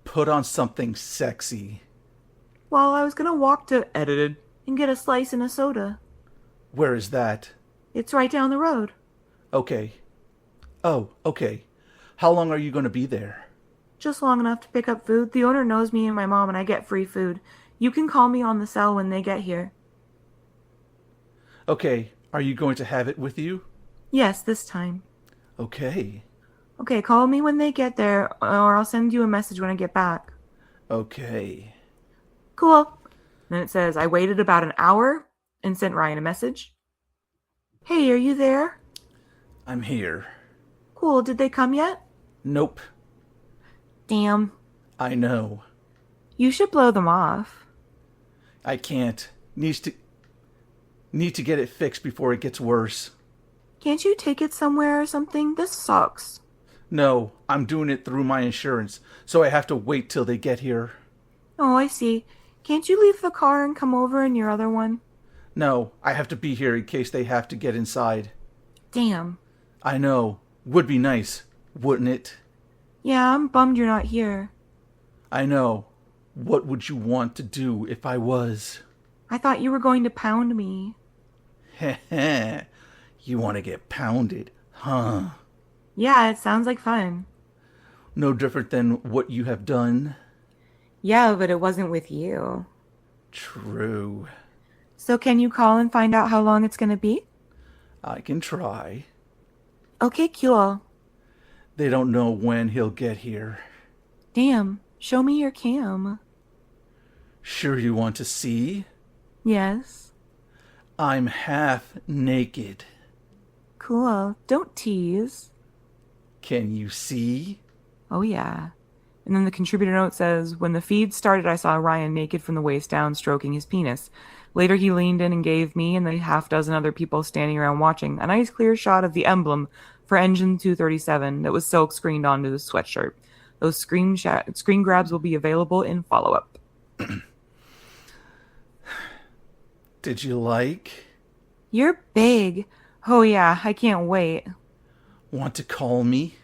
Put on something sexy. Well, I was gonna walk to Edited and get a slice and a soda. Where is that? It's right down the road. Okay. Oh, okay. How long are you going to be there? Just long enough to pick up food. The owner knows me and my mom and I get free food. You can call me on the cell when they get here. Okay. Are you going to have it with you? Yes, this time. Okay. Okay, call me when they get there or I'll send you a message when I get back. Okay. Cool. Then it says, I waited about an hour and sent Ryan a message. Hey, are you there? I'm here. Cool. Did they come yet? Nope. Damn. I know. You should blow them off. I can't. Need to get it fixed before it gets worse. Can't you take it somewhere or something? This sucks. No, I'm doing it through my insurance, so I have to wait till they get here. Oh, I see. Can't you leave the car and come over in your other one? No, I have to be here in case they have to get inside. Damn. I know. Would be nice, wouldn't it? Yeah, I'm bummed you're not here. I know. What would you want to do if I was? I thought you were going to pound me. Heh. You want to get pounded, huh? Yeah, it sounds like fun. No different than what you have done? Yeah, but it wasn't with you. True. So can you call and find out how long it's going to be? I can try. Okay, cool. They don't know when he'll get here. Damn, show me your cam. Sure you want to see? Yes. I'm half naked. Cool. Don't tease. Can you see? Oh, yeah. And then the contributor note says, when the feed started, I saw Ryan naked from the waist down, stroking his penis. Later, he leaned in and gave me and the half-dozen other people standing around watching a nice clear shot of the emblem for Engine 237 that was silk screened onto the sweatshirt. Those screen grabs will be available in follow-up. Did you like? You're big. Oh yeah, I can't wait. Want to call me?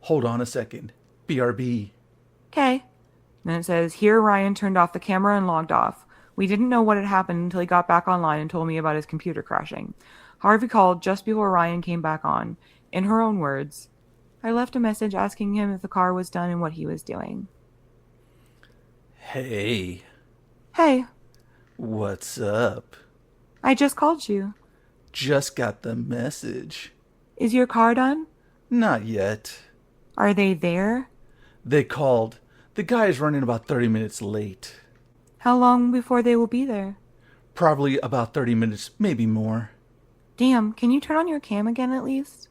Hold on a second. BRB. Okay. Then it says, here Ryan turned off the camera and logged off. We didn't know what had happened until he got back online and told me about his computer crashing. Harvey called just before Ryan came back on. In her own words, I left a message asking him if the car was done and what he was doing. Hey. Hey. What's up? I just called you. Just got the message. Is your car done? Not yet. Are they there? They called. The guy is running about 30 minutes late. How long before they will be there? Probably about 30 minutes, maybe more. Damn, can you turn on your cam again at least?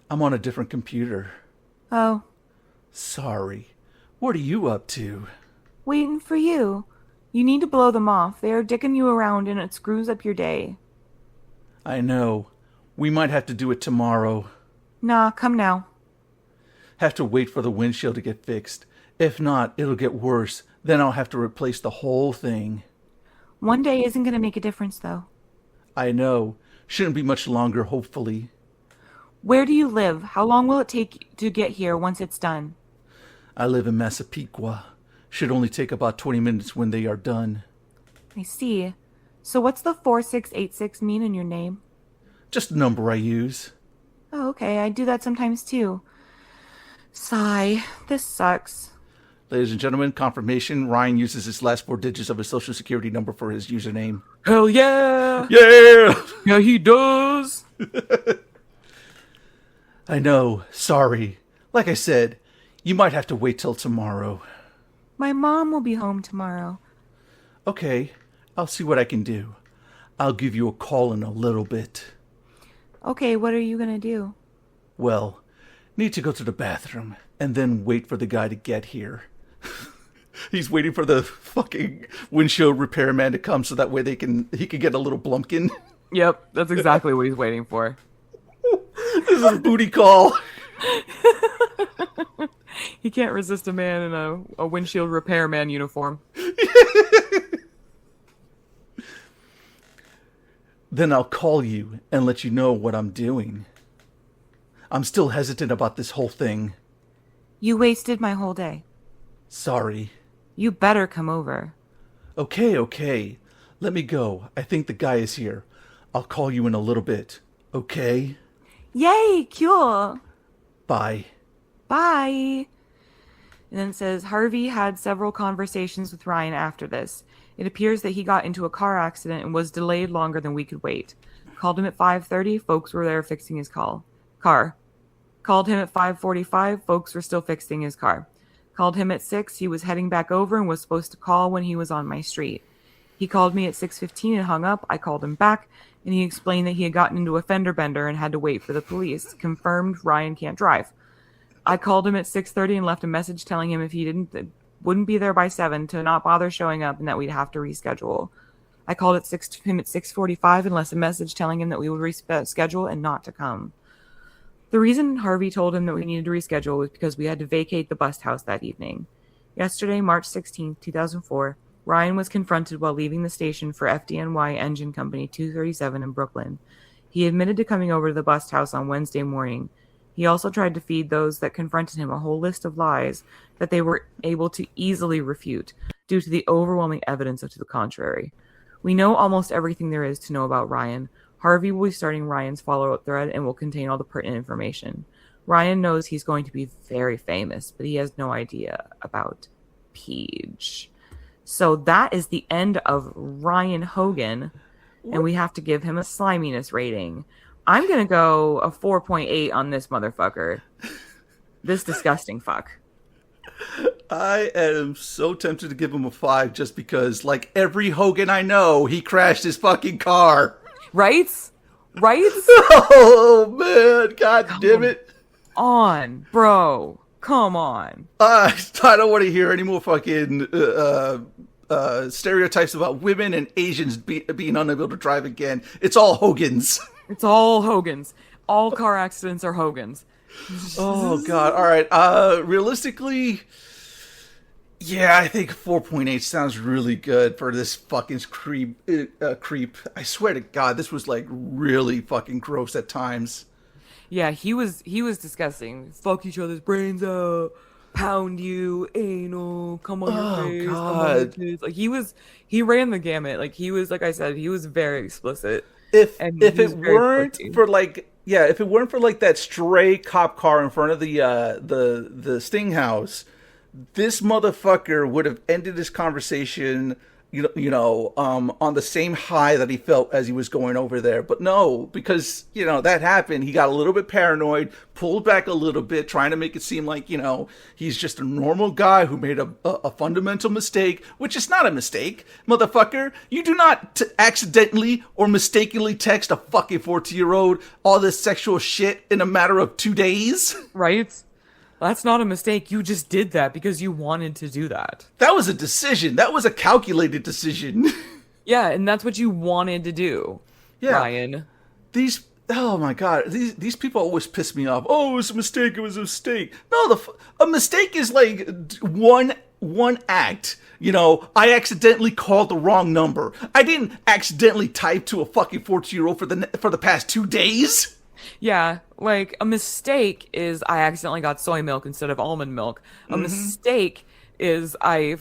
I'm on a different computer. Oh. Sorry. What are you up to? Waiting for you. You need to blow them off. They are dicking you around and it screws up your day. I know. We might have to do it tomorrow. Nah, come now. Have to wait for the windshield to get fixed. If not, it'll get worse. Then I'll have to replace the whole thing. One day isn't going to make a difference, though. I know. Shouldn't be much longer, hopefully. Where do you live? How long will it take to get here once it's done? I live in Massapequa. Should only take about 20 minutes when they are done. I see. So what's the 4686 mean in your name? Just a number I use. Oh, okay. I do that sometimes, too. Sigh. This sucks. Ladies and gentlemen, confirmation. Ryan uses his last 4 digits of his social security number for his username. Hell yeah! Yeah! Yeah, he does! I know. Sorry. Like I said, you might have to wait till tomorrow. My mom will be home tomorrow. Okay. I'll see what I can do. I'll give you a call in a little bit. Okay, what are you gonna do? Well, need to go to the bathroom and then wait for the guy to get here. He's waiting for the fucking windshield repairman to come so that way he can get a little blumpkin. Yep, that's exactly what he's waiting for. This is a booty call. He can't resist a man in a windshield repairman uniform. Then I'll call you and let you know what I'm doing. I'm still hesitant about this whole thing. You wasted my whole day. Sorry. You better come over. Okay. Let me go. I think the guy is here. I'll call you in a little bit. Okay? Yay, cool. Bye. Bye. And then it says, Harvey had several conversations with Ryan after this. It appears that he got into a car accident and was delayed longer than we could wait. Called him at 5:30, folks were there fixing his car. Called him at 5:45, folks were still fixing his car. Called him at 6, he was heading back over and was supposed to call when he was on my street. He called me at 6:15 and hung up. I called him back, and he explained that he had gotten into a fender bender and had to wait for the police. Confirmed Ryan can't drive. I called him at 6:30 and left a message telling him if he wouldn't be there by 7 to not bother showing up and that we'd have to reschedule. I called him at 6:45 and left a message telling him that we would reschedule and not to come. The reason Harvey told him that we needed to reschedule was because we had to vacate the bust house that evening. Yesterday, March 16, 2004, Ryan was confronted while leaving the station for FDNY Engine Company 237 in Brooklyn. He admitted to coming over to the bust house on Wednesday morning. He also tried to feed those that confronted him a whole list of lies that they were able to easily refute due to the overwhelming evidence to the contrary. We know almost everything there is to know about Ryan. Harvey will be starting Ryan's follow-up thread and will contain all the pertinent information. Ryan knows he's going to be very famous, but he has no idea about Peach. So that is the end of Ryan Hogan, and we have to give him a sliminess rating. I'm going to go a 4.8 on this motherfucker. This disgusting fuck. I am so tempted to give him a 5 just because, like every Hogan I know, he crashed his fucking car. Right? Oh, man. God damn it. On, bro. Come on. I don't want to hear any more fucking stereotypes about women and Asians being unable to drive again. It's all Hogans. It's all Hogans. All car accidents are Hogans. Oh, God. All right. Realistically, Yeah, I think 4.8 sounds really good for this fucking creep. I swear to God, this was like really fucking gross at times. Yeah, he was disgusting. Fuck each other's brains out, pound you, anal, come on your face, come on your tits. Like he ran the gamut. Like he was, like I said, he was very explicit. If it weren't for like that stray cop car in front of the Sting house, this motherfucker would have ended this conversation, on the same high that he felt as he was going over there. But no, because, that happened. He got a little bit paranoid, pulled back a little bit, trying to make it seem like, he's just a normal guy who made a fundamental mistake, which is not a mistake. Motherfucker, you do not accidentally or mistakenly text a fucking 14-year-old all this sexual shit in a matter of 2 days. Right? That's not a mistake. You just did that because you wanted to do that. That was a decision. That was a calculated decision. Yeah, and that's what you wanted to do, Ryan. Oh my God, these people always piss me off. Oh, it was a mistake. It was a mistake. No, a mistake is like one act. I accidentally called the wrong number. I didn't accidentally type to a fucking 14-year-old for the past 2 days. Yeah, like a mistake is I accidentally got soy milk instead of almond milk. A mistake is I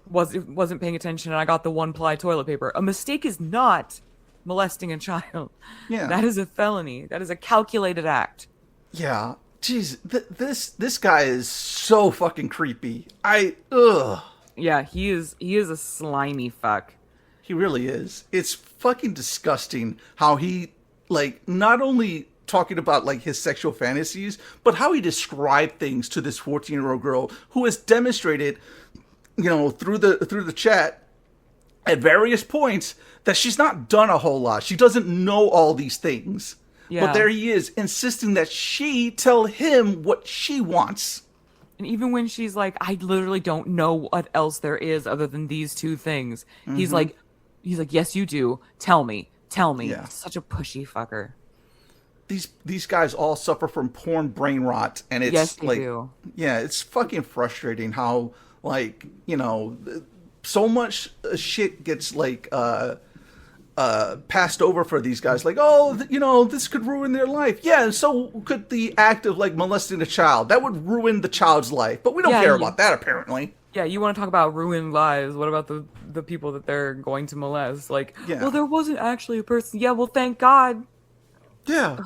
wasn't paying attention and I got the one-ply toilet paper. A mistake is not molesting a child. Yeah, that is a felony. That is a calculated act. Yeah, jeez, this guy is so fucking creepy. Yeah, he is a slimy fuck. He really is. It's fucking disgusting how he. Like, not only talking about, like, his sexual fantasies, but how he described things to this 14-year-old girl who has demonstrated, through the chat at various points that she's not done a whole lot. She doesn't know all these things. Yeah. But there he is, insisting that she tell him what she wants. And even when she's like, I literally don't know what else there is other than these two things. Mm-hmm. He's like, yes, you do. Tell me. Yeah. Such a pushy fucker. These guys all suffer from porn brain rot, and it's yes, they do. Yeah, it's fucking frustrating how so much shit gets passed over for these guys. Like, this could ruin their life. Yeah, and so could the act of molesting a child. That would ruin the child's life, but we don't care about that apparently. Yeah, you want to talk about ruined lives. What about the people that they're going to molest? Well, there wasn't actually a person. Yeah, well, thank God. Yeah.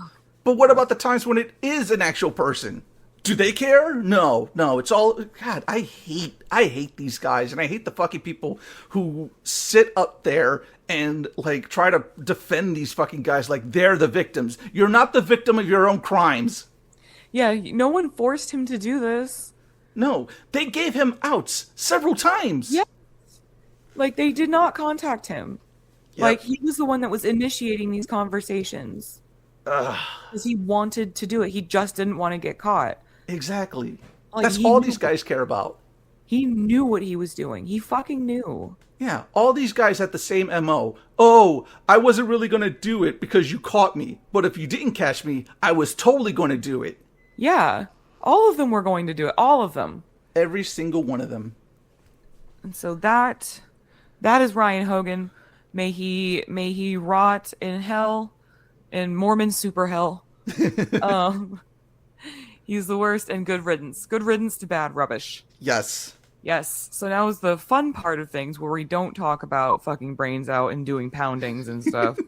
But what about the times when it is an actual person? Do they care? No, it's all... God, I hate these guys, and I hate the fucking people who sit up there and, try to defend these fucking guys like they're the victims. You're not the victim of your own crimes. Yeah, no one forced him to do this. No, they gave him outs several times. Yeah. They did not contact him. Yep. He was the one that was initiating these conversations. Because he wanted to do it. He just didn't want to get caught. Exactly. That's all these guys care about. He knew what he was doing. He fucking knew. Yeah, all these guys had the same MO. Oh, I wasn't really going to do it because you caught me. But if you didn't catch me, I was totally going to do it. Yeah. All of them were going to do it. All of them. Every single one of them. And so that is Ryan Hogan. May he rot in hell, in Mormon super hell. He's the worst, and good riddance. Good riddance to bad rubbish. Yes. Yes. So now is the fun part of things where we don't talk about fucking brains out and doing poundings and stuff.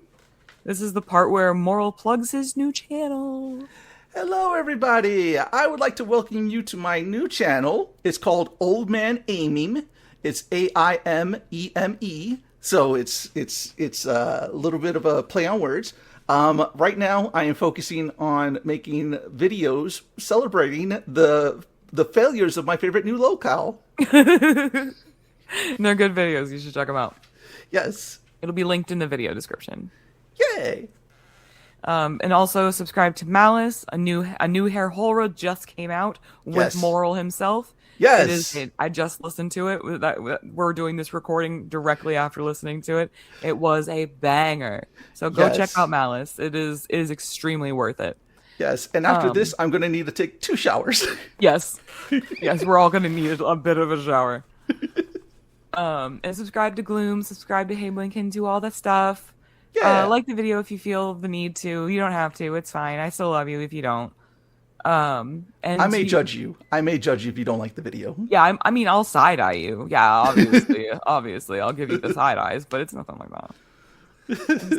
This is the part where Moral plugs his new channel. Hello, everybody. I would like to welcome you to my new channel. It's called Old Man Aiming. It's AIMEME. So it's a little bit of a play on words. Right now, I am focusing on making videos celebrating the failures of my favorite new locale. They're good videos. You should check them out. Yes. It'll be linked in the video description. Yay. And also subscribe to Malice. A new hair horror just came out with Moral himself. Yes. I just listened to it. We're doing this recording directly after listening to it. It was a banger. So go check out Malice. It is extremely worth it. Yes, and after this, I'm going to need to take 2 showers. Yes. Yes, we're all going to need a bit of a shower. And subscribe to Gloom, subscribe to Hey Blinken, do all that stuff. Yeah. Like the video if you feel the need to. You don't have to. It's fine. I still love you if you don't. And I may judge you. I may judge you if you don't like the video. Yeah, I mean, I'll side-eye you. Yeah, obviously. Obviously, I'll give you the side eyes, but it's nothing like that.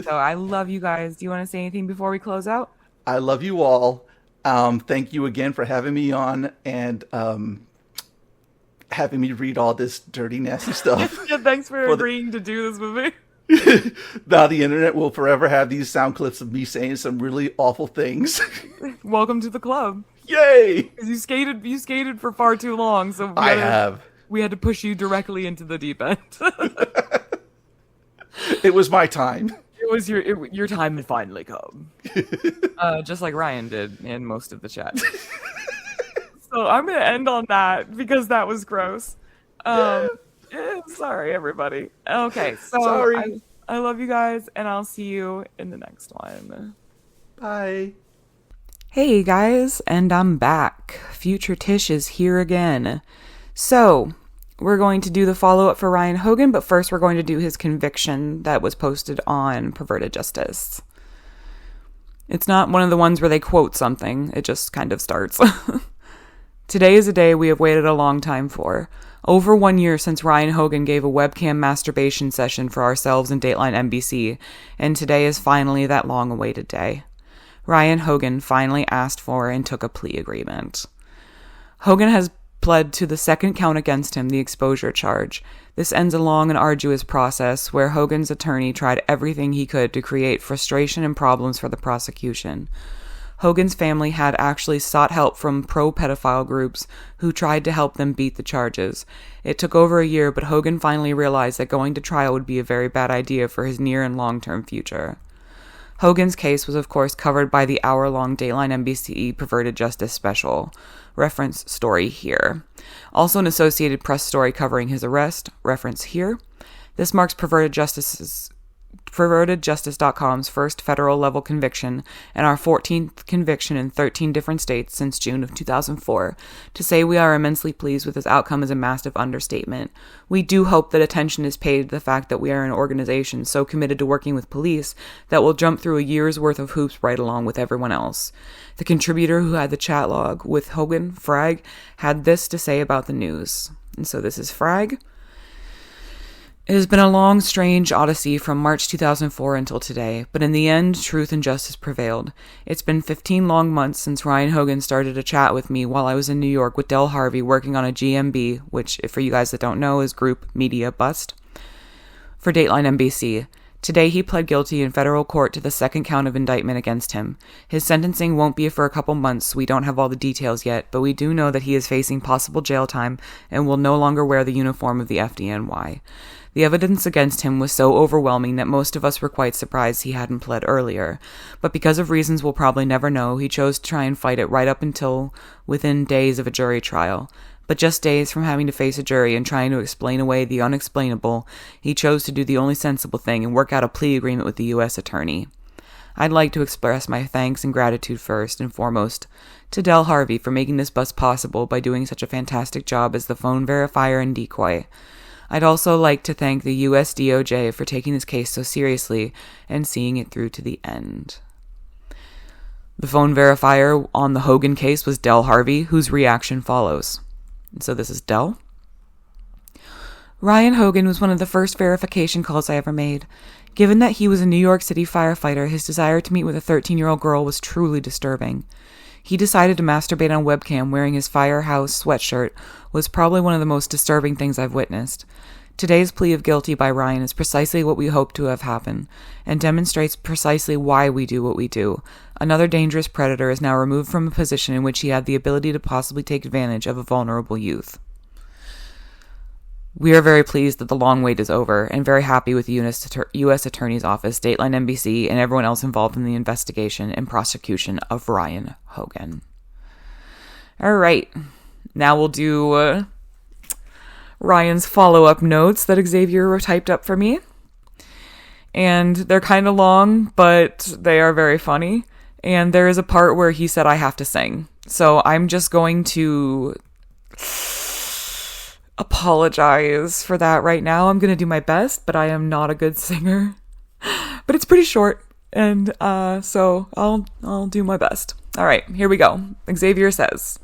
So I love you guys. Do you want to say anything before we close out? I love you all. Thank you again for having me on and having me read all this dirty, nasty stuff. Yeah, thanks for agreeing to do this with me. Now the internet will forever have these sound clips of me saying some really awful things. Welcome to the club. Yay! 'Cause you skated for far too long, so we had to push you directly into the deep end. It was my time. It was your time had finally come. Just like Ryan did in most of the chat. So I'm gonna end on that because that was gross. Sorry, everybody. Okay, so Sorry. I love you guys, and I'll see you in the next one. Bye. Hey guys, and I'm back. Future Tish is here again. So, we're going to do the follow-up for Ryan Hogan, but first we're going to do his conviction that was posted on Perverted Justice. It's not one of the ones where they quote something, it just kind of starts. Today is a day we have waited a long time for. Over 1 year since Ryan Hogan gave a webcam masturbation session for ourselves in Dateline NBC, and today is finally that long-awaited day. Ryan Hogan finally asked for and took a plea agreement. Hogan has pled to the second count against him, the exposure charge. This ends a long and arduous process where Hogan's attorney tried everything he could to create frustration and problems for the prosecution. Hogan's family had actually sought help from pro-pedophile groups who tried to help them beat the charges. It took over a year, but Hogan finally realized that going to trial would be a very bad idea for his near and long-term future. Hogan's case was of course covered by the hour-long Dateline NBC Perverted Justice special. Reference story here. Also an Associated Press story covering his arrest. Reference here. This marks PervertedJustice.com's first federal level conviction and our 14th conviction in 13 different states since June of 2004. To say we are immensely pleased with this outcome is a massive understatement. We do hope that attention is paid to the fact that we are an organization so committed to working with police that will jump through a year's worth of hoops right along with everyone else. The contributor who had the chat log with Hogan, Frag, had this to say about the news. And so this is Frag. It has been a long, strange odyssey from March 2004 until today, but in the end, truth and justice prevailed. It's been 15 long months since Ryan Hogan started a chat with me while I was in New York with Del Harvey working on a GMB, which, for you guys that don't know, is Group Media Bust, for Dateline NBC. Today, he pled guilty in federal court to the second count of indictment against him. His sentencing won't be for a couple months, so we don't have all the details yet, but we do know that he is facing possible jail time and will no longer wear the uniform of the FDNY. The evidence against him was so overwhelming that most of us were quite surprised he hadn't pled earlier. But because of reasons we'll probably never know, he chose to try and fight it right up until within days of a jury trial. But just days from having to face a jury and trying to explain away the unexplainable, he chose to do the only sensible thing and work out a plea agreement with the U.S. attorney. I'd like to express my thanks and gratitude first and foremost to Del Harvey for making this bust possible by doing such a fantastic job as the phone verifier and decoy. I'd also like to thank the U.S. DOJ for taking this case so seriously and seeing it through to the end. The phone verifier on the Hogan case was Del Harvey, whose reaction follows. And so this is Del. Ryan Hogan was one of the first verification calls I ever made. Given that he was a New York City firefighter, his desire to meet with a 13-year-old girl was truly disturbing. He decided to masturbate on webcam wearing his Firehouse sweatshirt was probably one of the most disturbing things I've witnessed. Today's plea of guilty by Ryan is precisely what we hoped to have happen, and demonstrates precisely why we do what we do. Another dangerous predator is now removed from a position in which he had the ability to possibly take advantage of a vulnerable youth. We are very pleased that the long wait is over, and very happy with the U.S. Attorney's Office, Dateline NBC, and everyone else involved in the investigation and prosecution of Ryan Hogan. Alright, now we'll do Ryan's follow-up notes that Xavier typed up for me. And they're kind of long, but they are very funny. And there is a part where he said I have to sing. So I'm just going to apologize for that right now. I'm going to do my best, but I am not a good singer. But it's pretty short, and so I'll do my best. All right, here we go. Xavier says,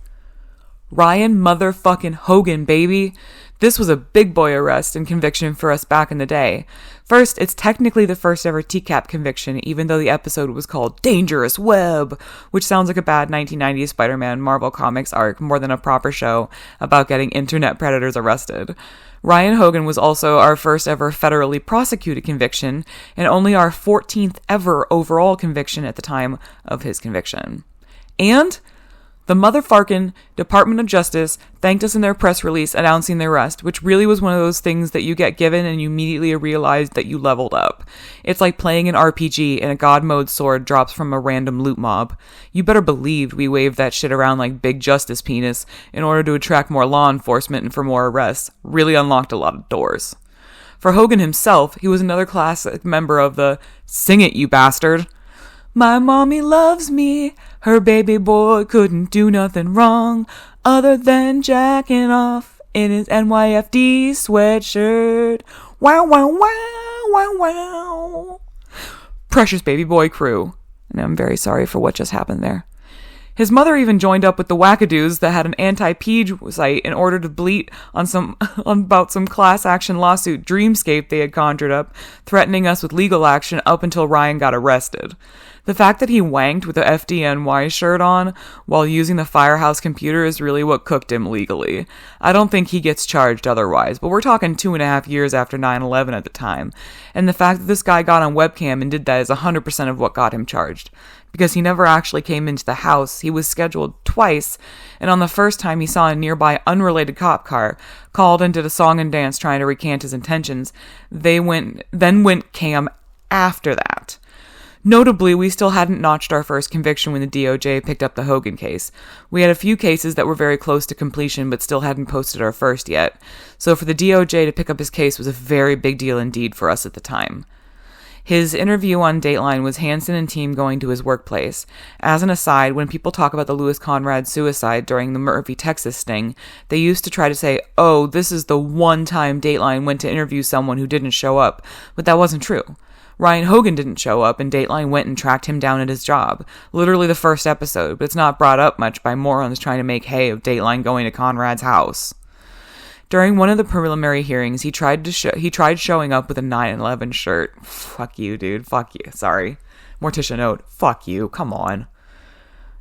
Ryan motherfucking Hogan, baby. This was a big boy arrest and conviction for us back in the day. First, it's technically the first ever TCAP conviction, even though the episode was called Dangerous Web, which sounds like a bad 1990s Spider-Man Marvel Comics arc more than a proper show about getting internet predators arrested. Ryan Hogan was also our first ever federally prosecuted conviction, and only our 14th ever overall conviction at the time of his conviction. And the motherfucking Department of Justice thanked us in their press release announcing the arrest, which really was one of those things that you get given and you immediately realize that you leveled up. It's like playing an RPG and a god mode sword drops from a random loot mob. You better believe we waved that shit around like Big Justice Penis in order to attract more law enforcement and for more arrests. Really unlocked a lot of doors. For Hogan himself, he was another classic member of the Sing It, You Bastard. My mommy loves me, her baby boy couldn't do nothing wrong other than jacking off in his NYFD sweatshirt. Wow, wow, wow, wow, wow. Precious baby boy crew. And I'm very sorry for what just happened there. His mother even joined up with the wackadoos that had an anti-page site in order to bleat on about some class action lawsuit dreamscape they had conjured up, threatening us with legal action up until Ryan got arrested. The fact that he wanked with the FDNY shirt on while using the Firehouse computer is really what cooked him legally. I don't think he gets charged otherwise, but we're talking 2.5 years after 9/11 at the time. And the fact that this guy got on webcam and did that is 100% of what got him charged. Because he never actually came into the house. He was scheduled twice, and on the first time he saw a nearby unrelated cop car, called and did a song and dance trying to recant his intentions. Then went cam after that. Notably, we still hadn't notched our first conviction when the DOJ picked up the Hogan case. We had a few cases that were very close to completion but still hadn't posted our first yet. So for the DOJ to pick up his case was a very big deal indeed for us at the time. His interview on Dateline was Hansen and team going to his workplace. As an aside, when people talk about the Louis Conrad suicide during the Murphy, Texas sting, they used to try to say, oh, this is the one time Dateline went to interview someone who didn't show up. But that wasn't true. Ryan Hogan didn't show up, and Dateline went and tracked him down at his job. Literally the first episode, but it's not brought up much by morons trying to make hay of Dateline going to Conrad's house. During one of the preliminary hearings, he tried showing up with a 9/11 shirt. Fuck you, dude. Fuck you. Sorry. Morticia note. Fuck you. Come on.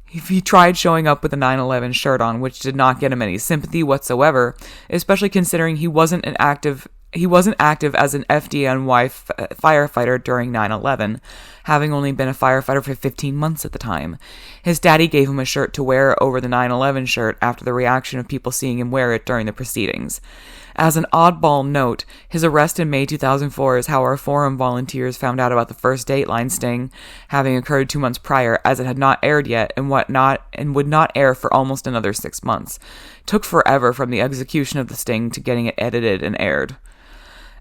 He tried showing up with a 9/11 shirt on, which did not get him any sympathy whatsoever, especially considering he wasn't active as an FDNY firefighter during 9/11, having only been a firefighter for 15 months at the time. His daddy gave him a shirt to wear over the 9/11 shirt after the reaction of people seeing him wear it during the proceedings. As an oddball note, his arrest in May 2004 is how our forum volunteers found out about the first Dateline sting, having occurred 2 months prior, as it had not aired yet and would not air for almost another 6 months. Took forever from the execution of the sting to getting it edited and aired.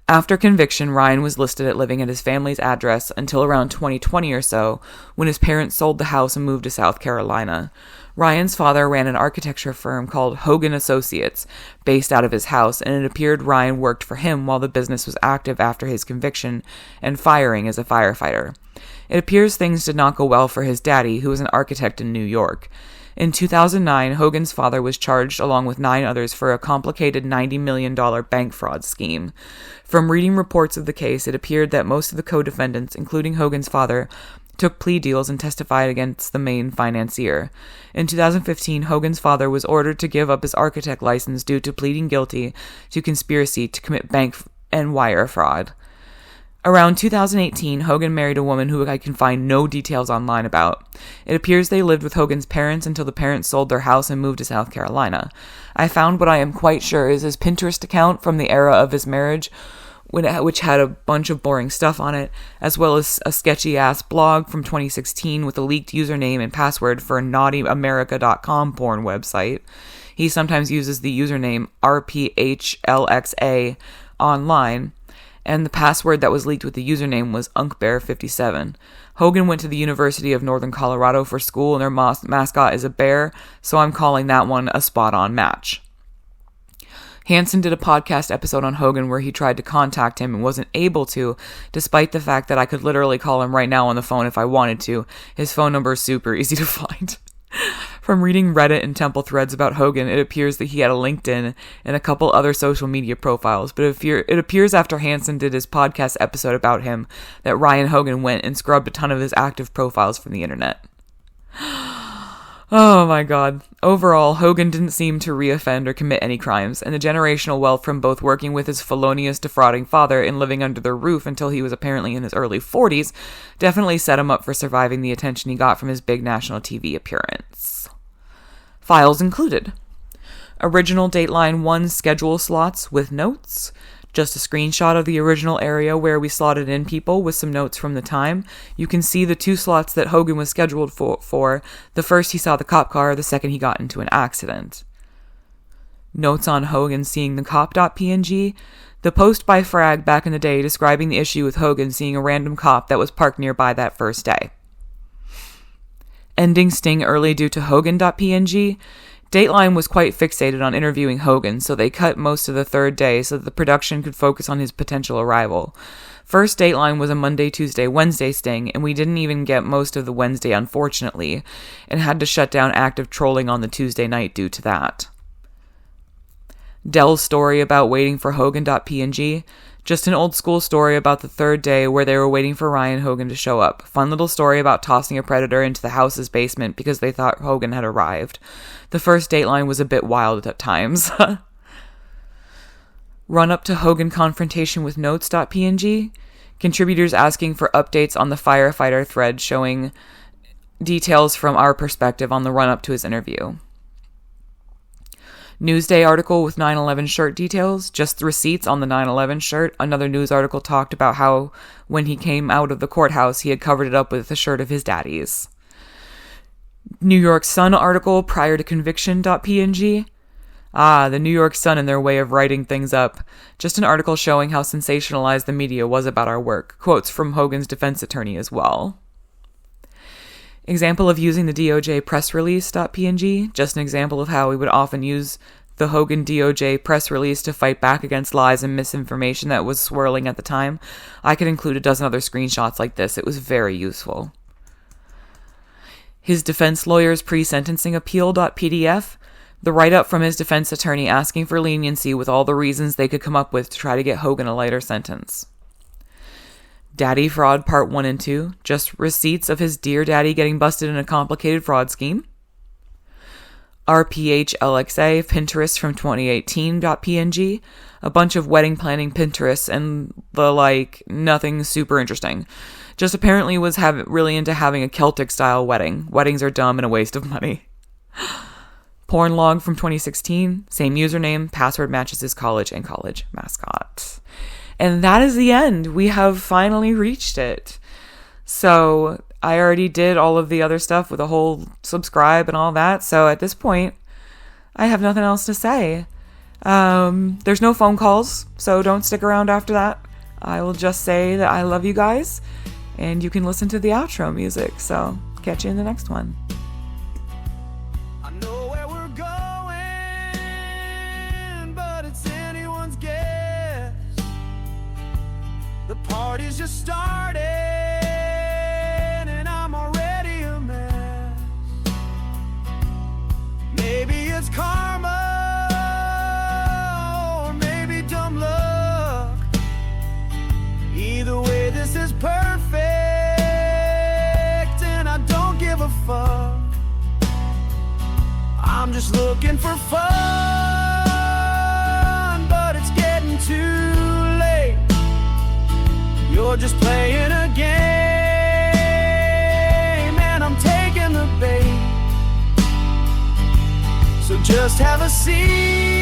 After conviction, Ryan was listed at living at his family's address until around 2020 or so, when his parents sold the house and moved to South Carolina. Ryan's father ran an architecture firm called Hogan Associates, based out of his house, and it appeared Ryan worked for him while the business was active after his conviction and firing as a firefighter. It appears things did not go well for his daddy, who was an architect in New York. In 2009, Hogan's father was charged along with 9 others for a complicated $90 million bank fraud scheme. From reading reports of the case, it appeared that most of the co-defendants, including Hogan's father, took plea deals and testified against the main financier. In 2015, Hogan's father was ordered to give up his architect license due to pleading guilty to conspiracy to commit bank and wire fraud. Around 2018, Hogan married a woman who I can find no details online about. It appears they lived with Hogan's parents until the parents sold their house and moved to South Carolina. I found what I am quite sure is his Pinterest account from the era of his marriage, which had a bunch of boring stuff on it, as well as a sketchy-ass blog from 2016 with a leaked username and password for a naughtyamerica.com porn website. He sometimes uses the username RPHLXA online. and the password that was leaked with the username was unkbear57. Hogan went to the University of Northern Colorado for school, and their mascot is a bear, so I'm calling that one a spot-on match. Hansen did a podcast episode on Hogan where he tried to contact him and wasn't able to, despite the fact that I could literally call him right now on the phone if I wanted to. His phone number is super easy to find. From reading Reddit and Temple threads about Hogan, it appears that he had a LinkedIn and a couple other social media profiles, but it appears after Hansen did his podcast episode about him that Ryan Hogan went and scrubbed a ton of his active profiles from the internet. Oh my god. Overall, Hogan didn't seem to reoffend or commit any crimes, and the generational wealth from both working with his felonious, defrauding father and living under their roof until he was apparently in his early 40s definitely set him up for surviving the attention he got from his big national TV appearance. Files included: original Dateline 1 schedule slots with notes, just a screenshot of the original area where we slotted in people with some notes from the time. You can see the 2 slots that Hogan was scheduled for. The first he saw the cop car, the second he got into an accident. Notes on Hogan seeing the cop.png. The post by Frag back in the day describing the issue with Hogan seeing a random cop that was parked nearby that first day. Ending sting early due to Hogan.png. Dateline was quite fixated on interviewing Hogan, so they cut most of the third day so that the production could focus on his potential arrival. First Dateline was a Monday, Tuesday, Wednesday sting, and we didn't even get most of the Wednesday, unfortunately, and had to shut down active trolling on the Tuesday night due to that. Dell's story about waiting for Hogan.png. Just an old school story about the third day where they were waiting for Ryan Hogan to show up. Fun little story about tossing a predator into the house's basement because they thought Hogan had arrived. The first Dateline was a bit wild at times. Run up to Hogan confrontation with notes.png. Contributors asking for updates on the firefighter thread showing details from our perspective on the run up to his interview. Newsday article with 9/11 shirt details, just the receipts on the 9/11 shirt. Another news article talked about how when he came out of the courthouse, he had covered it up with a shirt of his daddy's. New York Sun article prior to conviction.png. The New York Sun and their way of writing things up. Just an article showing how sensationalized the media was about our work. Quotes from Hogan's defense attorney as well. Example of using the DOJ press release.png. Just an example of how we would often use the Hogan DOJ press release to fight back against lies and misinformation that was swirling at the time. I could include a dozen other screenshots like this. It was very useful. His defense lawyer's pre-sentencing appeal.pdf. The write-up from his defense attorney asking for leniency with all the reasons they could come up with to try to get Hogan a lighter sentence. Daddy Fraud Part 1 and 2, just receipts of his dear daddy getting busted in a complicated fraud scheme. RPHLXA Pinterest from 2018.png, a bunch of wedding planning Pinterests and the nothing super interesting. Just apparently was really into having a Celtic style wedding. Weddings are dumb and a waste of money. Porn log from 2016, same username, password matches his college and college mascot. And that is the end. We have finally reached it. So I already did all of the other stuff with the whole subscribe and all that. So at this point, I have nothing else to say. There's no phone calls, so don't stick around after that. I will just say that I love you guys, and you can listen to the outro music. So catch you in the next one. Party's just started, and I'm already a mess. Maybe it's karma, or maybe dumb luck. Either way, this is perfect, and I don't give a fuck. I'm just looking for fun, but it's getting too late. You're just playing a game, and I'm taking the bait. So just have a seat.